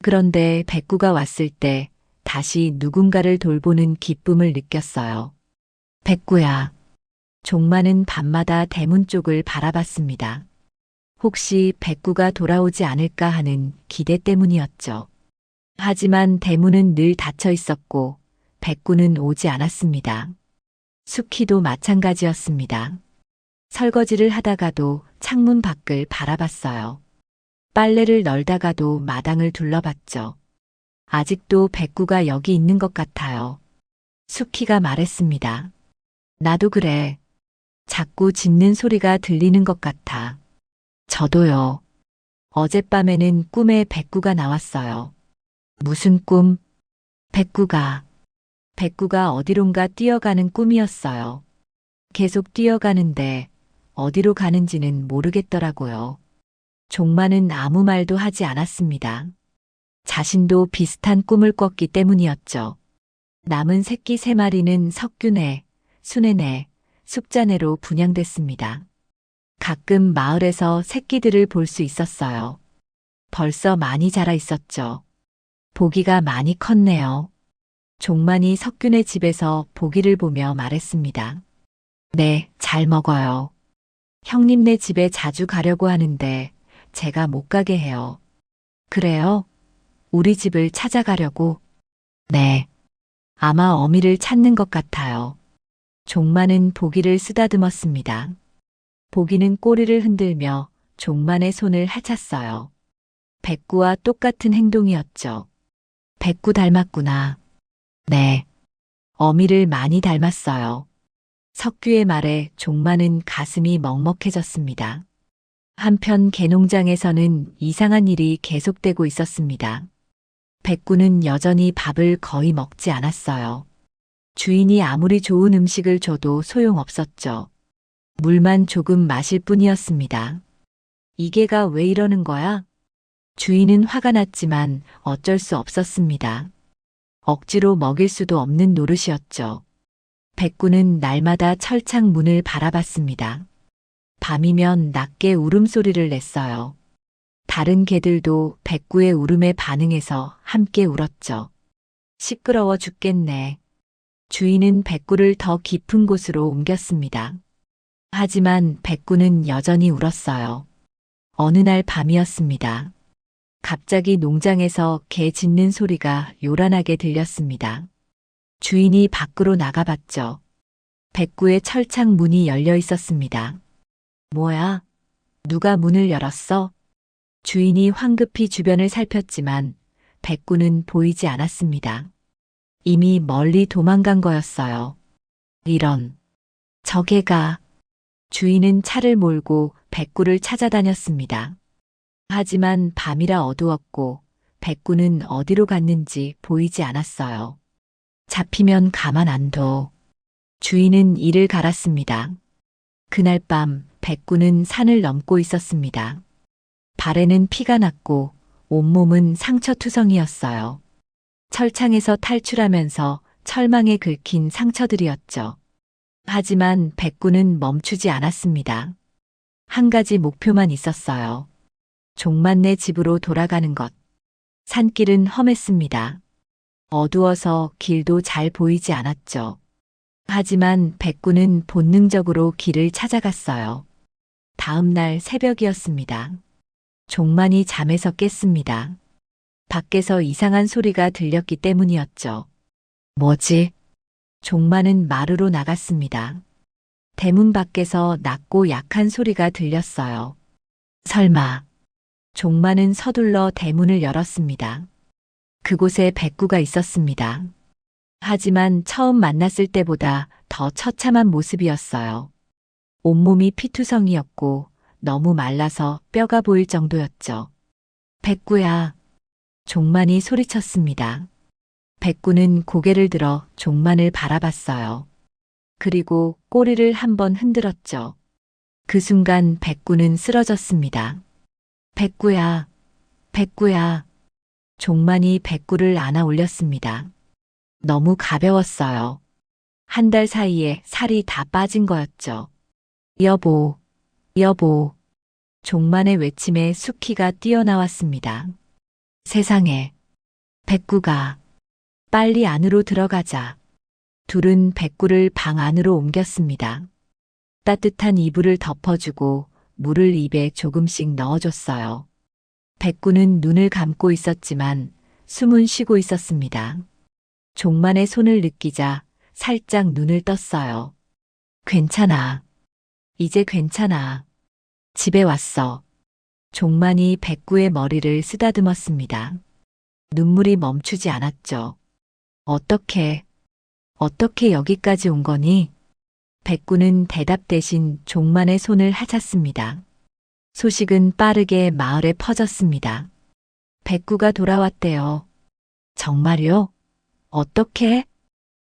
그런데 백구가 왔을 때 다시 누군가를 돌보는 기쁨을 느꼈어요. 백구야. 종마는 밤마다 대문 쪽을 바라봤습니다. 혹시 백구가 돌아오지 않을까 하는 기대 때문이었죠. 하지만 대문은 늘 닫혀 있었고 백구는 오지 않았습니다. 수키도 마찬가지였습니다. 설거지를 하다가도 창문 밖을 바라봤어요. 빨래를 널다가도 마당을 둘러봤죠. 아직도 백구가 여기 있는 것 같아요. 수키가 말했습니다. 나도 그래. 자꾸 짖는 소리가 들리는 것 같아. 저도요. 어젯밤에는 꿈에 백구가 나왔어요. 무슨 꿈? 백구가 어디론가 뛰어가는 꿈이었어요. 계속 뛰어가는데 어디로 가는지는 모르겠더라고요. 종마는 아무 말도 하지 않았습니다. 자신도 비슷한 꿈을 꿨기 때문이었죠. 남은 새끼 3마리는 석균애, 순애네, 숙자네로 분양됐습니다. 가끔 마을에서 새끼들을 볼 수 있었어요. 벌써 많이 자라 있었죠. 보기가 많이 컸네요. 종만이 석균의 집에서 보기를 보며 말했습니다. 네, 잘 먹어요. 형님네 집에 자주 가려고 하는데 제가 못 가게 해요. 그래요? 우리 집을 찾아가려고? 네. 아마 어미를 찾는 것 같아요. 종만은 보기를 쓰다듬었습니다. 보기는 꼬리를 흔들며 종만의 손을 헤쳤어요. 백구와 똑같은 행동이었죠. 백구 닮았구나. 네. 어미를 많이 닮았어요. 석규의 말에 종만은 가슴이 먹먹해졌습니다. 한편 개농장에서는 이상한 일이 계속되고 있었습니다. 백구는 여전히 밥을 거의 먹지 않았어요. 주인이 아무리 좋은 음식을 줘도 소용없었죠. 물만 조금 마실 뿐이었습니다. 이게가 왜 이러는 거야? 주인은 화가 났지만 어쩔 수 없었습니다. 억지로 먹일 수도 없는 노릇이었죠. 백구는 날마다 철창 문을 바라봤습니다. 밤이면 낮게 울음소리를 냈어요. 다른 개들도 백구의 울음에 반응해서 함께 울었죠. 시끄러워 죽겠네. 주인은 백구를 더 깊은 곳으로 옮겼습니다. 하지만 백구는 여전히 울었어요. 어느 날 밤이었습니다. 갑자기 농장에서 개 짖는 소리가 요란하게 들렸습니다. 주인이 밖으로 나가봤죠. 백구의 철창 문이 열려 있었습니다. 뭐야? 누가 문을 열었어? 주인이 황급히 주변을 살폈지만 백구는 보이지 않았습니다. 이미 멀리 도망간 거였어요. 이런. 저 개가. 주인은 차를 몰고 백구를 찾아다녔습니다. 하지만 밤이라 어두웠고 백구는 어디로 갔는지 보이지 않았어요. 잡히면 가만 안 둬. 주인은 이를 갈았습니다. 그날 밤 백구는 산을 넘고 있었습니다. 발에는 피가 났고 온몸은 상처투성이었어요. 철창에서 탈출하면서 철망에 긁힌 상처들이었죠. 하지만 백구는 멈추지 않았습니다. 한 가지 목표만 있었어요. 종만네 집으로 돌아가는 것. 산길은 험했습니다. 어두워서 길도 잘 보이지 않았죠. 하지만 백구는 본능적으로 길을 찾아갔어요. 다음 날 새벽이었습니다. 종만이 잠에서 깼습니다. 밖에서 이상한 소리가 들렸기 때문이었죠. 뭐지? 종만은 마루로 나갔습니다. 대문 밖에서 낮고 약한 소리가 들렸어요. 설마. 종만은 서둘러 대문을 열었습니다. 그곳에 백구가 있었습니다. 하지만 처음 만났을 때보다 더 처참한 모습이었어요. 온몸이 피투성이었고 너무 말라서 뼈가 보일 정도였죠. 백구야. 종만이 소리쳤습니다. 백구는 고개를 들어 종만을 바라봤어요. 그리고 꼬리를 한번 흔들었죠. 그 순간 백구는 쓰러졌습니다. 백구야, 백구야. 종만이 백구를 안아 올렸습니다. 너무 가벼웠어요. 한 달 사이에 살이 다 빠진 거였죠. 여보, 여보. 종만의 외침에 수키가 뛰어나왔습니다. 세상에, 백구가, 빨리 안으로 들어가자. 둘은 백구를 방 안으로 옮겼습니다. 따뜻한 이불을 덮어주고 물을 입에 조금씩 넣어줬어요. 백구는 눈을 감고 있었지만 숨은 쉬고 있었습니다. 종만의 손을 느끼자 살짝 눈을 떴어요. 괜찮아. 이제 괜찮아. 집에 왔어. 종만이 백구의 머리를 쓰다듬었습니다. 눈물이 멈추지 않았죠. 어떻게 여기까지 온 거니? 백구는 대답 대신 종만의 손을 하찼습니다. 소식은 빠르게 마을에 퍼졌습니다. 백구가 돌아왔대요. 정말요? 어떻게?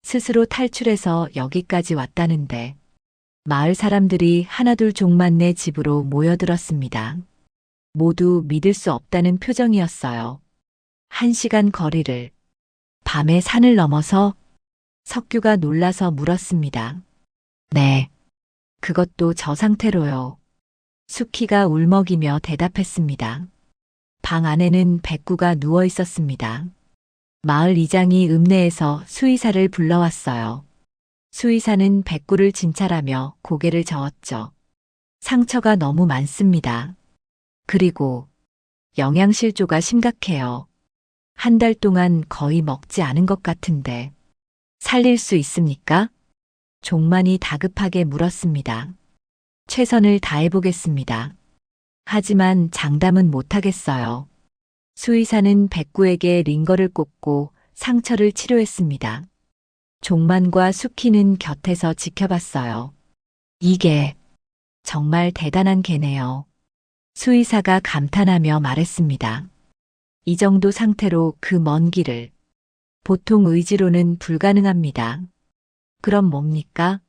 스스로 탈출해서 여기까지 왔다는데. 마을 사람들이 하나둘 종만네 집으로 모여들었습니다. 모두 믿을 수 없다는 표정이었어요. 1시간 거리를 밤에 산을 넘어서 석규가 놀라서 물었습니다. 네. 그것도 저 상태로요. 수키가 울먹이며 대답했습니다. 방 안에는 백구가 누워 있었습니다. 마을 이장이 읍내에서 수의사를 불러왔어요. 수의사는 백구를 진찰하며 고개를 저었죠. 상처가 너무 많습니다. 그리고 영양실조가 심각해요. 1달 동안 거의 먹지 않은 것 같은데 살릴 수 있습니까? 종만이 다급하게 물었습니다. 최선을 다해보겠습니다. 하지만 장담은 못하겠어요. 수의사는 백구에게 링거를 꽂고 상처를 치료했습니다. 종만과 수키는 곁에서 지켜봤어요. 이게 정말 대단한 개네요. 수의사가 감탄하며 말했습니다. 이 정도 상태로 그 먼 길을 보통 의지로는 불가능합니다. 그럼 뭡니까?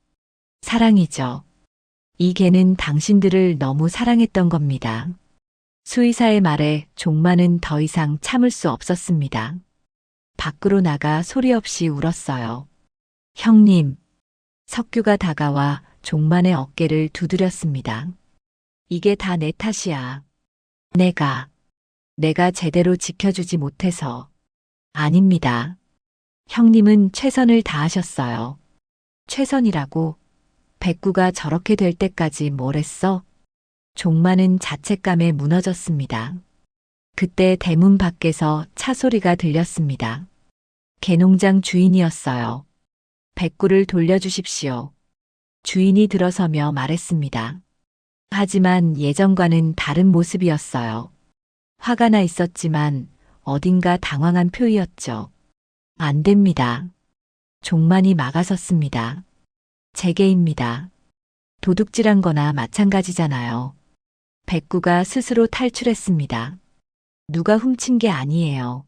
사랑이죠. 이 개는 당신들을 너무 사랑했던 겁니다. 수의사의 말에 종만은 더 이상 참을 수 없었습니다. 밖으로 나가 소리 없이 울었어요. 형님, 석규가 다가와 종만의 어깨를 두드렸습니다. 이게 다 내 탓이야. 내가 제대로 지켜주지 못해서. 아닙니다. 형님은 최선을 다하셨어요. 최선이라고? 백구가 저렇게 될 때까지 뭘 했어? 종만은 자책감에 무너졌습니다. 그때 대문 밖에서 차 소리가 들렸습니다. 개농장 주인이었어요. 백구를 돌려주십시오. 주인이 들어서며 말했습니다. 하지만 예전과는 다른 모습이었어요. 화가 나 있었지만 어딘가 당황한 표이었죠. 안 됩니다. 종만이 막아섰습니다. 제게입니다. 도둑질한 거나 마찬가지잖아요. 백구가 스스로 탈출했습니다. 누가 훔친 게 아니에요.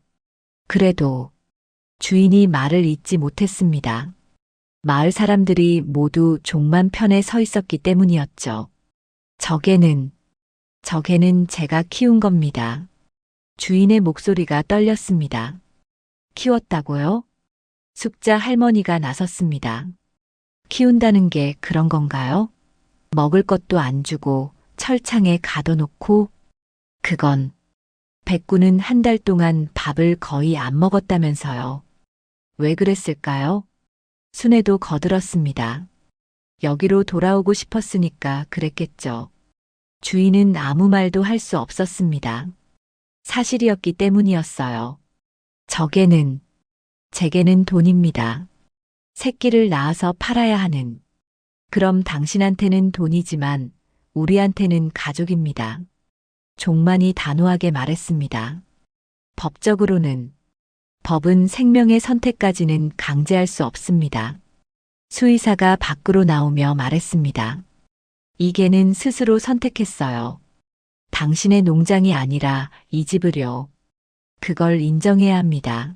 그래도 주인이 말을 잇지 못했습니다. 마을 사람들이 모두 종만 편에 서 있었기 때문이었죠. 저 개는 제가 키운 겁니다. 주인의 목소리가 떨렸습니다. 키웠다고요? 숙자 할머니가 나섰습니다. 키운다는 게 그런 건가요? 먹을 것도 안 주고 철창에 가둬놓고. 그건 백구는 1달 동안 밥을 거의 안 먹었다면서요. 왜 그랬을까요? 순애도 거들었습니다. 여기로 돌아오고 싶었으니까 그랬겠죠. 주인은 아무 말도 할 수 없었습니다. 사실이었기 때문이었어요. 제게는 돈입니다. 새끼를 낳아서 팔아야 하는. 그럼 당신한테는 돈이지만 우리한테는 가족입니다. 종만이 단호하게 말했습니다. 법은 생명의 선택까지는 강제할 수 없습니다. 수의사가 밖으로 나오며 말했습니다. 이 개는 스스로 선택했어요. 당신의 농장이 아니라 이 집을요. 그걸 인정해야 합니다.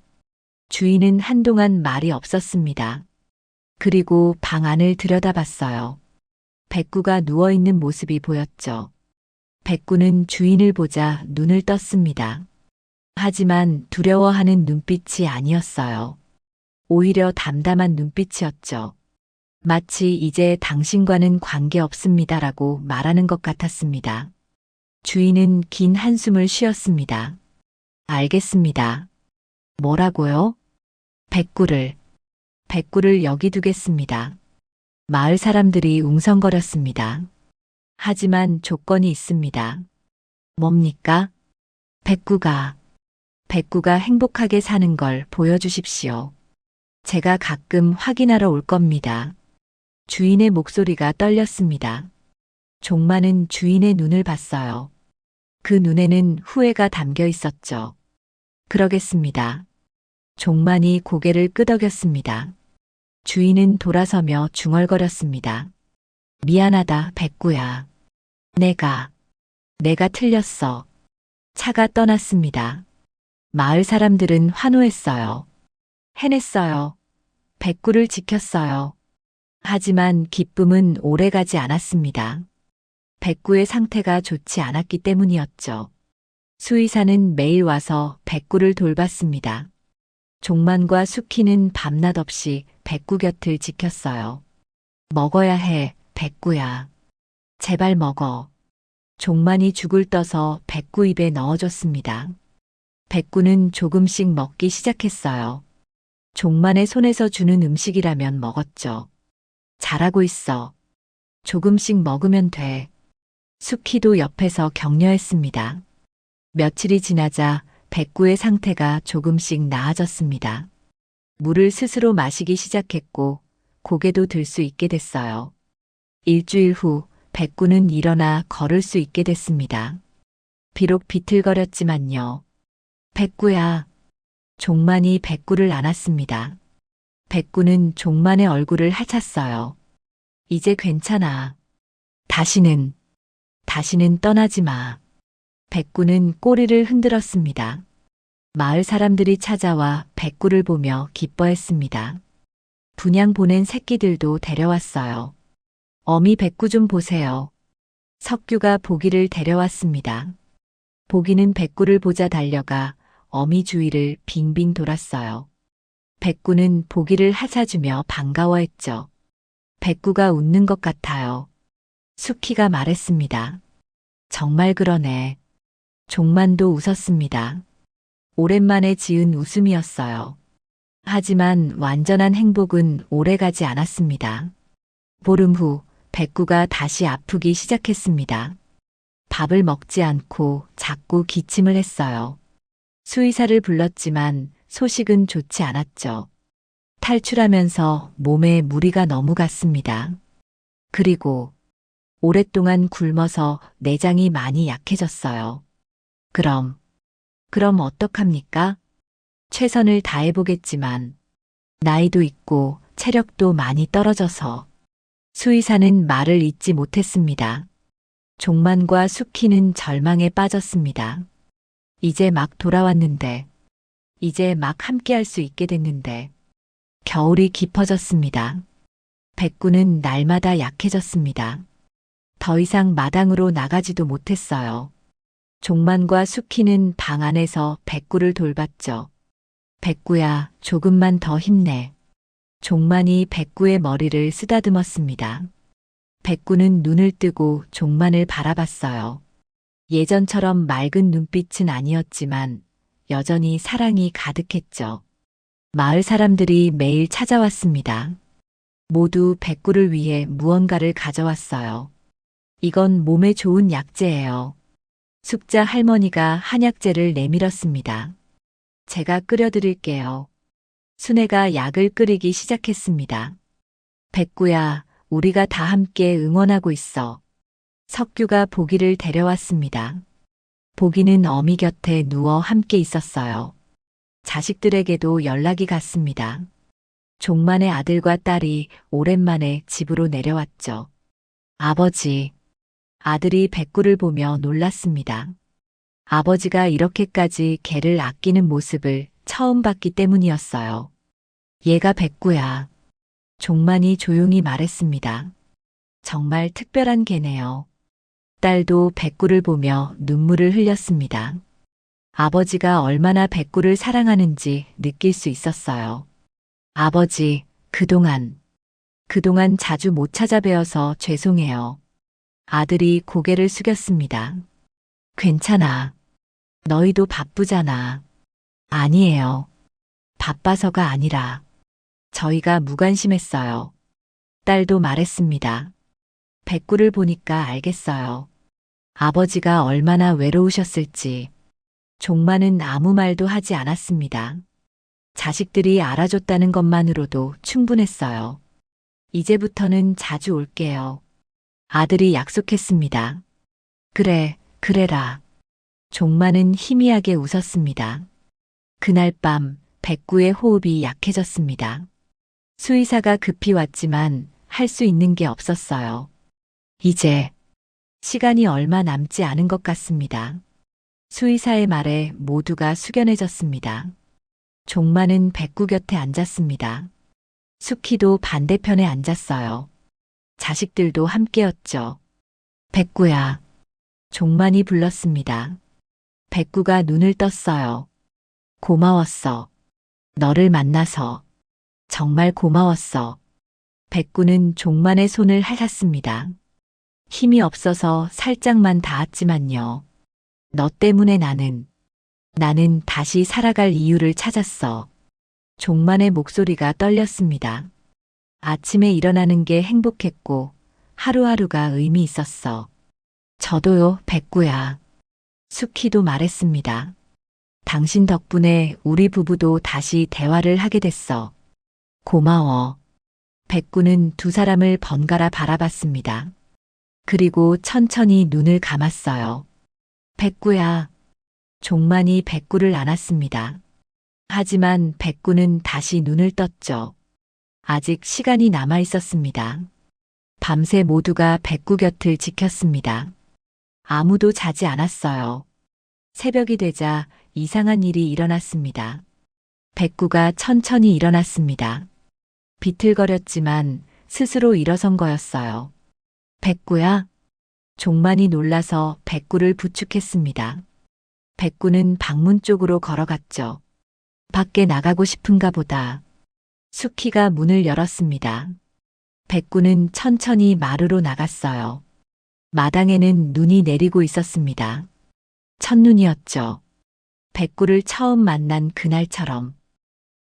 주인은 한동안 말이 없었습니다. 그리고 방 안을 들여다봤어요. 백구가 누워있는 모습이 보였죠. 백구는 주인을 보자 눈을 떴습니다. 하지만 두려워하는 눈빛이 아니었어요. 오히려 담담한 눈빛이었죠. 마치 이제 당신과는 관계없습니다라고 말하는 것 같았습니다. 주인은 긴 한숨을 쉬었습니다. 알겠습니다. 뭐라고요? 백구를 여기 두겠습니다. 마을 사람들이 웅성거렸습니다. 하지만 조건이 있습니다. 뭡니까? 백구가 행복하게 사는 걸 보여주십시오. 제가 가끔 확인하러 올 겁니다. 주인의 목소리가 떨렸습니다. 종마는 주인의 눈을 봤어요. 그 눈에는 후회가 담겨 있었죠. 그러겠습니다. 종만이 고개를 끄덕였습니다. 주인은 돌아서며 중얼거렸습니다. 미안하다, 백구야. 내가 틀렸어. 차가 떠났습니다. 마을 사람들은 환호했어요. 해냈어요. 백구를 지켰어요. 하지만 기쁨은 오래가지 않았습니다. 백구의 상태가 좋지 않았기 때문이었죠. 수의사는 매일 와서 백구를 돌봤습니다. 종만과 수키는 밤낮 없이 백구 곁을 지켰어요. 먹어야 해, 백구야. 제발 먹어. 종만이 죽을 떠서 백구 입에 넣어줬습니다. 백구는 조금씩 먹기 시작했어요. 종만의 손에서 주는 음식이라면 먹었죠. 잘하고 있어. 조금씩 먹으면 돼. 수키도 옆에서 격려했습니다. 며칠이 지나자 백구의 상태가 조금씩 나아졌습니다. 물을 스스로 마시기 시작했고 고개도 들 수 있게 됐어요. 일주일 후 백구는 일어나 걸을 수 있게 됐습니다. 비록 비틀거렸지만요. 백구야. 종만이 백구를 안았습니다. 백구는 종만의 얼굴을 핥았어요. 이제 괜찮아. 다시는 떠나지 마. 백구는 꼬리를 흔들었습니다. 마을 사람들이 찾아와 백구를 보며 기뻐했습니다. 분양 보낸 새끼들도 데려왔어요. 어미 백구 좀 보세요. 석규가 보기를 데려왔습니다. 보기는 백구를 보자 달려가 어미 주위를 빙빙 돌았어요. 백구는 보기를 핥아주며 반가워했죠. 백구가 웃는 것 같아요. 수키가 말했습니다. 정말 그러네. 종만도 웃었습니다. 오랜만에 지은 웃음이었어요. 하지만 완전한 행복은 오래가지 않았습니다. 보름 후 백구가 다시 아프기 시작했습니다. 밥을 먹지 않고 자꾸 기침을 했어요. 수의사를 불렀지만 소식은 좋지 않았죠. 탈출하면서 몸에 무리가 너무 갔습니다. 그리고 오랫동안 굶어서 내장이 많이 약해졌어요. 그럼 어떡합니까? 최선을 다해보겠지만 나이도 있고 체력도 많이 떨어져서 수의사는 말을 잇지 못했습니다. 종만과 수키는 절망에 빠졌습니다. 이제 막 돌아왔는데, 이제 막 함께할 수 있게 됐는데, 겨울이 깊어졌습니다. 백구는 날마다 약해졌습니다. 더 이상 마당으로 나가지도 못했어요. 종만과 수키는 방 안에서 백구를 돌봤죠. 백구야, 조금만 더 힘내. 종만이 백구의 머리를 쓰다듬었습니다. 백구는 눈을 뜨고 종만을 바라봤어요. 예전처럼 맑은 눈빛은 아니었지만 여전히 사랑이 가득했죠. 마을 사람들이 매일 찾아왔습니다. 모두 백구를 위해 무언가를 가져왔어요. 이건 몸에 좋은 약재예요. 숙자 할머니가 한약재를 내밀었습니다. 제가 끓여드릴게요. 순애가 약을 끓이기 시작했습니다. 백구야, 우리가 다 함께 응원하고 있어. 석규가 보기를 데려왔습니다. 보기는 어미 곁에 누워 함께 있었어요. 자식들에게도 연락이 갔습니다. 종만의 아들과 딸이 오랜만에 집으로 내려왔죠. 아버지. 아들이 백구를 보며 놀랐습니다. 아버지가 이렇게까지 개를 아끼는 모습을 처음 봤기 때문이었어요. 얘가 백구야. 종만이 조용히 말했습니다. 정말 특별한 개네요. 딸도 백구를 보며 눈물을 흘렸습니다. 아버지가 얼마나 백구를 사랑하는지 느낄 수 있었어요. 아버지, 그동안 자주 못 찾아뵈어서 죄송해요. 아들이 고개를 숙였습니다. 괜찮아. 너희도 바쁘잖아. 아니에요. 바빠서가 아니라 저희가 무관심했어요. 딸도 말했습니다. 백구를 보니까 알겠어요. 아버지가 얼마나 외로우셨을지. 종마는 아무 말도 하지 않았습니다. 자식들이 알아줬다는 것만으로도 충분했어요. 이제부터는 자주 올게요. 아들이 약속했습니다. 그래, 그래라. 종마는 희미하게 웃었습니다. 그날 밤 백구의 호흡이 약해졌습니다. 수의사가 급히 왔지만 할 수 있는 게 없었어요. 이제 시간이 얼마 남지 않은 것 같습니다. 수의사의 말에 모두가 숙연해졌습니다. 종마는 백구 곁에 앉았습니다. 수키도 반대편에 앉았어요. 자식들도 함께였죠. 백구야. 종만이 불렀습니다. 백구가 눈을 떴어요. 고마웠어. 너를 만나서. 정말 고마웠어. 백구는 종만의 손을 핥았습니다. 힘이 없어서 살짝만 닿았지만요. 너 때문에 나는 다시 살아갈 이유를 찾았어. 종만의 목소리가 떨렸습니다. 아침에 일어나는 게 행복했고 하루하루가 의미 있었어. 저도요, 백구야. 수키도 말했습니다. 당신 덕분에 우리 부부도 다시 대화를 하게 됐어. 고마워. 백구는 두 사람을 번갈아 바라봤습니다. 그리고 천천히 눈을 감았어요. 백구야. 종만이 백구를 안았습니다. 하지만 백구는 다시 눈을 떴죠. 아직 시간이 남아 있었습니다. 밤새 모두가 백구 곁을 지켰습니다. 아무도 자지 않았어요. 새벽이 되자 이상한 일이 일어났습니다. 백구가 천천히 일어났습니다. 비틀거렸지만 스스로 일어선 거였어요. 백구야? 종만이 놀라서 백구를 부축했습니다. 백구는 방문 쪽으로 걸어갔죠. 밖에 나가고 싶은가 보다. 수키가 문을 열었습니다. 백구는 천천히 마루로 나갔어요. 마당에는 눈이 내리고 있었습니다. 첫눈이었죠. 백구를 처음 만난 그날처럼.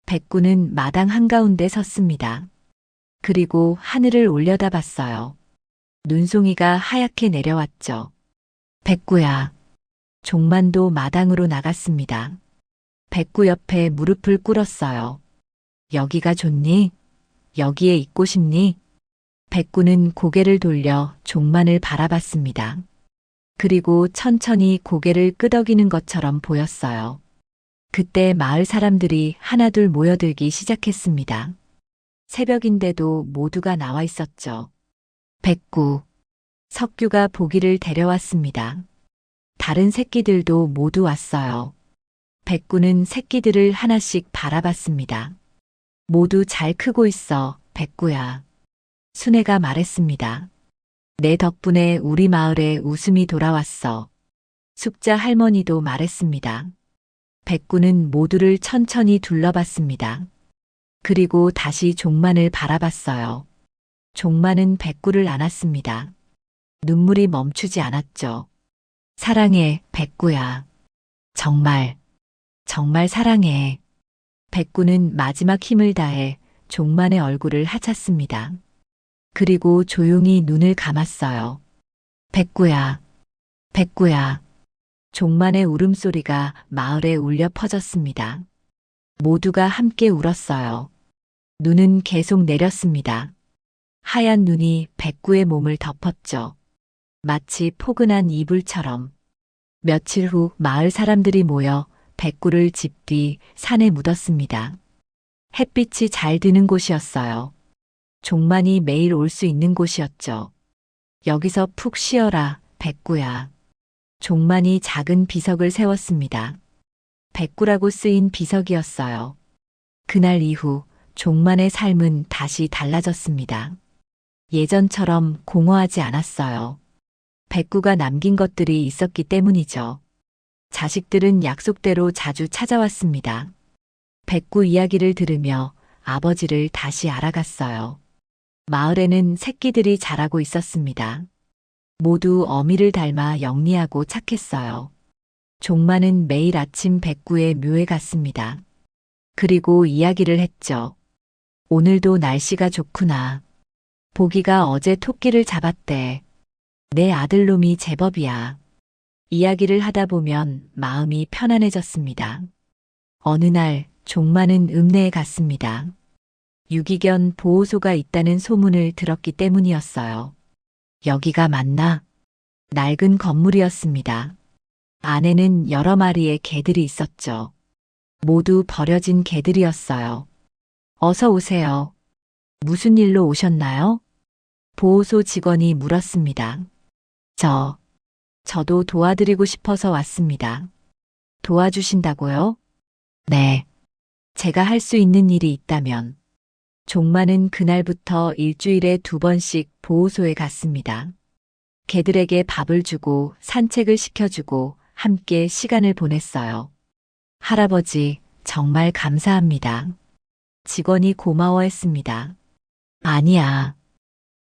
백구는 마당 한가운데 섰습니다. 그리고 하늘을 올려다봤어요. 눈송이가 하얗게 내려왔죠. 백구야. 종만도 마당으로 나갔습니다. 백구 옆에 무릎을 꿇었어요. 여기가 좋니? 여기에 있고 싶니? 백구는 고개를 돌려 종만을 바라봤습니다. 그리고 천천히 고개를 끄덕이는 것처럼 보였어요. 그때 마을 사람들이 하나둘 모여들기 시작했습니다. 새벽인데도 모두가 나와 있었죠. 백구. 석규가 보기를 데려왔습니다. 다른 새끼들도 모두 왔어요. 백구는 새끼들을 하나씩 바라봤습니다. 모두 잘 크고 있어, 백구야. 순애가 말했습니다. 내 덕분에 우리 마을에 웃음이 돌아왔어. 숙자 할머니도 말했습니다. 백구는 모두를 천천히 둘러봤습니다. 그리고 다시 종만을 바라봤어요. 종만은 백구를 안았습니다. 눈물이 멈추지 않았죠. 사랑해, 백구야. 정말, 정말 사랑해. 백구는 마지막 힘을 다해 종만의 얼굴을 하찼습니다. 그리고 조용히 눈을 감았어요. 백구야, 백구야. 종만의 울음소리가 마을에 울려 퍼졌습니다. 모두가 함께 울었어요. 눈은 계속 내렸습니다. 하얀 눈이 백구의 몸을 덮었죠. 마치 포근한 이불처럼. 며칠 후 마을 사람들이 모여 백구를 집 뒤 산에 묻었습니다. 햇빛이 잘 드는 곳이었어요. 종만이 매일 올 수 있는 곳이었죠. 여기서 푹 쉬어라, 백구야. 종만이 작은 비석을 세웠습니다. 백구라고 쓰인 비석이었어요. 그날 이후 종만의 삶은 다시 달라졌습니다. 예전처럼 공허하지 않았어요. 백구가 남긴 것들이 있었기 때문이죠. 자식들은 약속대로 자주 찾아왔습니다. 백구 이야기를 들으며 아버지를 다시 알아갔어요. 마을에는 새끼들이 자라고 있었습니다. 모두 어미를 닮아 영리하고 착했어요. 종마는 매일 아침 백구의 묘에 갔습니다. 그리고 이야기를 했죠. 오늘도 날씨가 좋구나. 보기가 어제 토끼를 잡았대. 내 아들놈이 제법이야. 이야기를 하다 보면 마음이 편안해졌습니다. 어느 날 종마는 읍내에 갔습니다. 유기견 보호소가 있다는 소문을 들었기 때문이었어요. 여기가 맞나? 낡은 건물이었습니다. 안에는 여러 마리의 개들이 있었죠. 모두 버려진 개들이었어요. 어서 오세요. 무슨 일로 오셨나요? 보호소 직원이 물었습니다. 저도 도와드리고 싶어서 왔습니다. 도와주신다고요? 네. 제가 할 수 있는 일이 있다면. 종마는 그날부터 일주일에 2번씩 보호소에 갔습니다. 개들에게 밥을 주고 산책을 시켜주고 함께 시간을 보냈어요. 할아버지, 정말 감사합니다. 직원이 고마워했습니다. 아니야.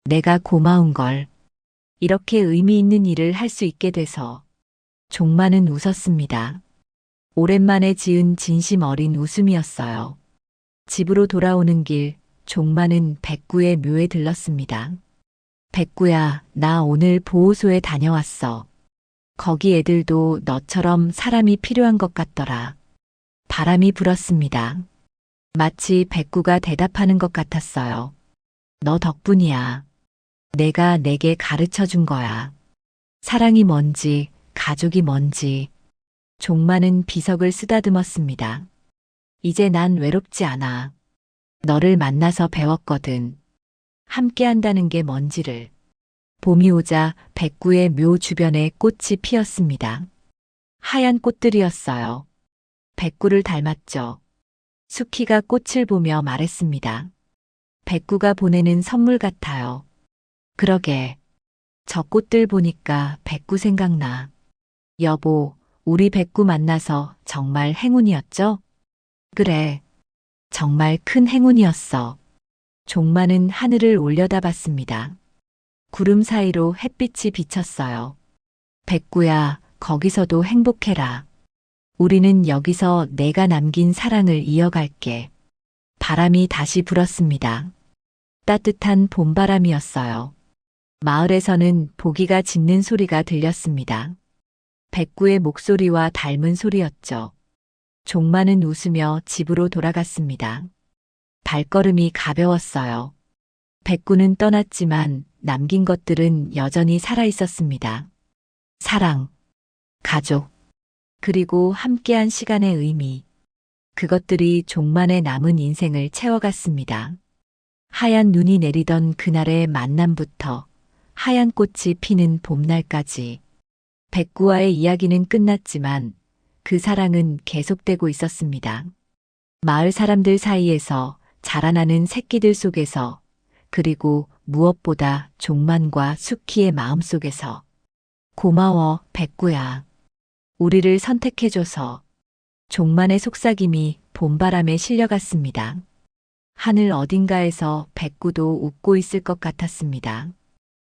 내가 고마운 걸. 이렇게 의미 있는 일을 할 수 있게 돼서. 종마는 웃었습니다. 오랜만에 지은 진심 어린 웃음이었어요. 집으로 돌아오는 길, 종마는 백구의 묘에 들렀습니다. 백구야, 나 오늘 보호소에 다녀왔어. 거기 애들도 너처럼 사람이 필요한 것 같더라. 바람이 불었습니다. 마치 백구가 대답하는 것 같았어요. 너 덕분이야. 내가 내게 가르쳐 준 거야. 사랑이 뭔지, 가족이 뭔지. 종마는 비석을 쓰다듬었습니다. 이제 난 외롭지 않아. 너를 만나서 배웠거든. 함께 한다는 게 뭔지를. 봄이 오자 백구의 묘 주변에 꽃이 피었습니다. 하얀 꽃들이었어요. 백구를 닮았죠. 수키가 꽃을 보며 말했습니다. 백구가 보내는 선물 같아요. 그러게. 저 꽃들 보니까 백구 생각나. 여보, 우리 백구 만나서 정말 행운이었죠? 그래. 정말 큰 행운이었어. 종마는 하늘을 올려다봤습니다. 구름 사이로 햇빛이 비쳤어요. 백구야, 거기서도 행복해라. 우리는 여기서 내가 남긴 사랑을 이어갈게. 바람이 다시 불었습니다. 따뜻한 봄바람이었어요. 마을에서는 보기가 짖는 소리가 들렸습니다. 백구의 목소리와 닮은 소리였죠. 종마는 웃으며 집으로 돌아갔습니다. 발걸음이 가벼웠어요. 백구는 떠났지만 남긴 것들은 여전히 살아 있었습니다. 사랑, 가족, 그리고 함께한 시간의 의미. 그것들이 종만의 남은 인생을 채워갔습니다. 하얀 눈이 내리던 그날의 만남부터 하얀 꽃이 피는 봄날까지 백구와의 이야기는 끝났지만 그 사랑은 계속되고 있었습니다. 마을 사람들 사이에서 자라나는 새끼들 속에서 그리고 무엇보다 종만과 수키의 마음속에서 고마워, 백구야. 우리를 선택해줘서. 종만의 속삭임이 봄바람에 실려갔습니다. 하늘 어딘가에서 백구도 웃고 있을 것 같았습니다.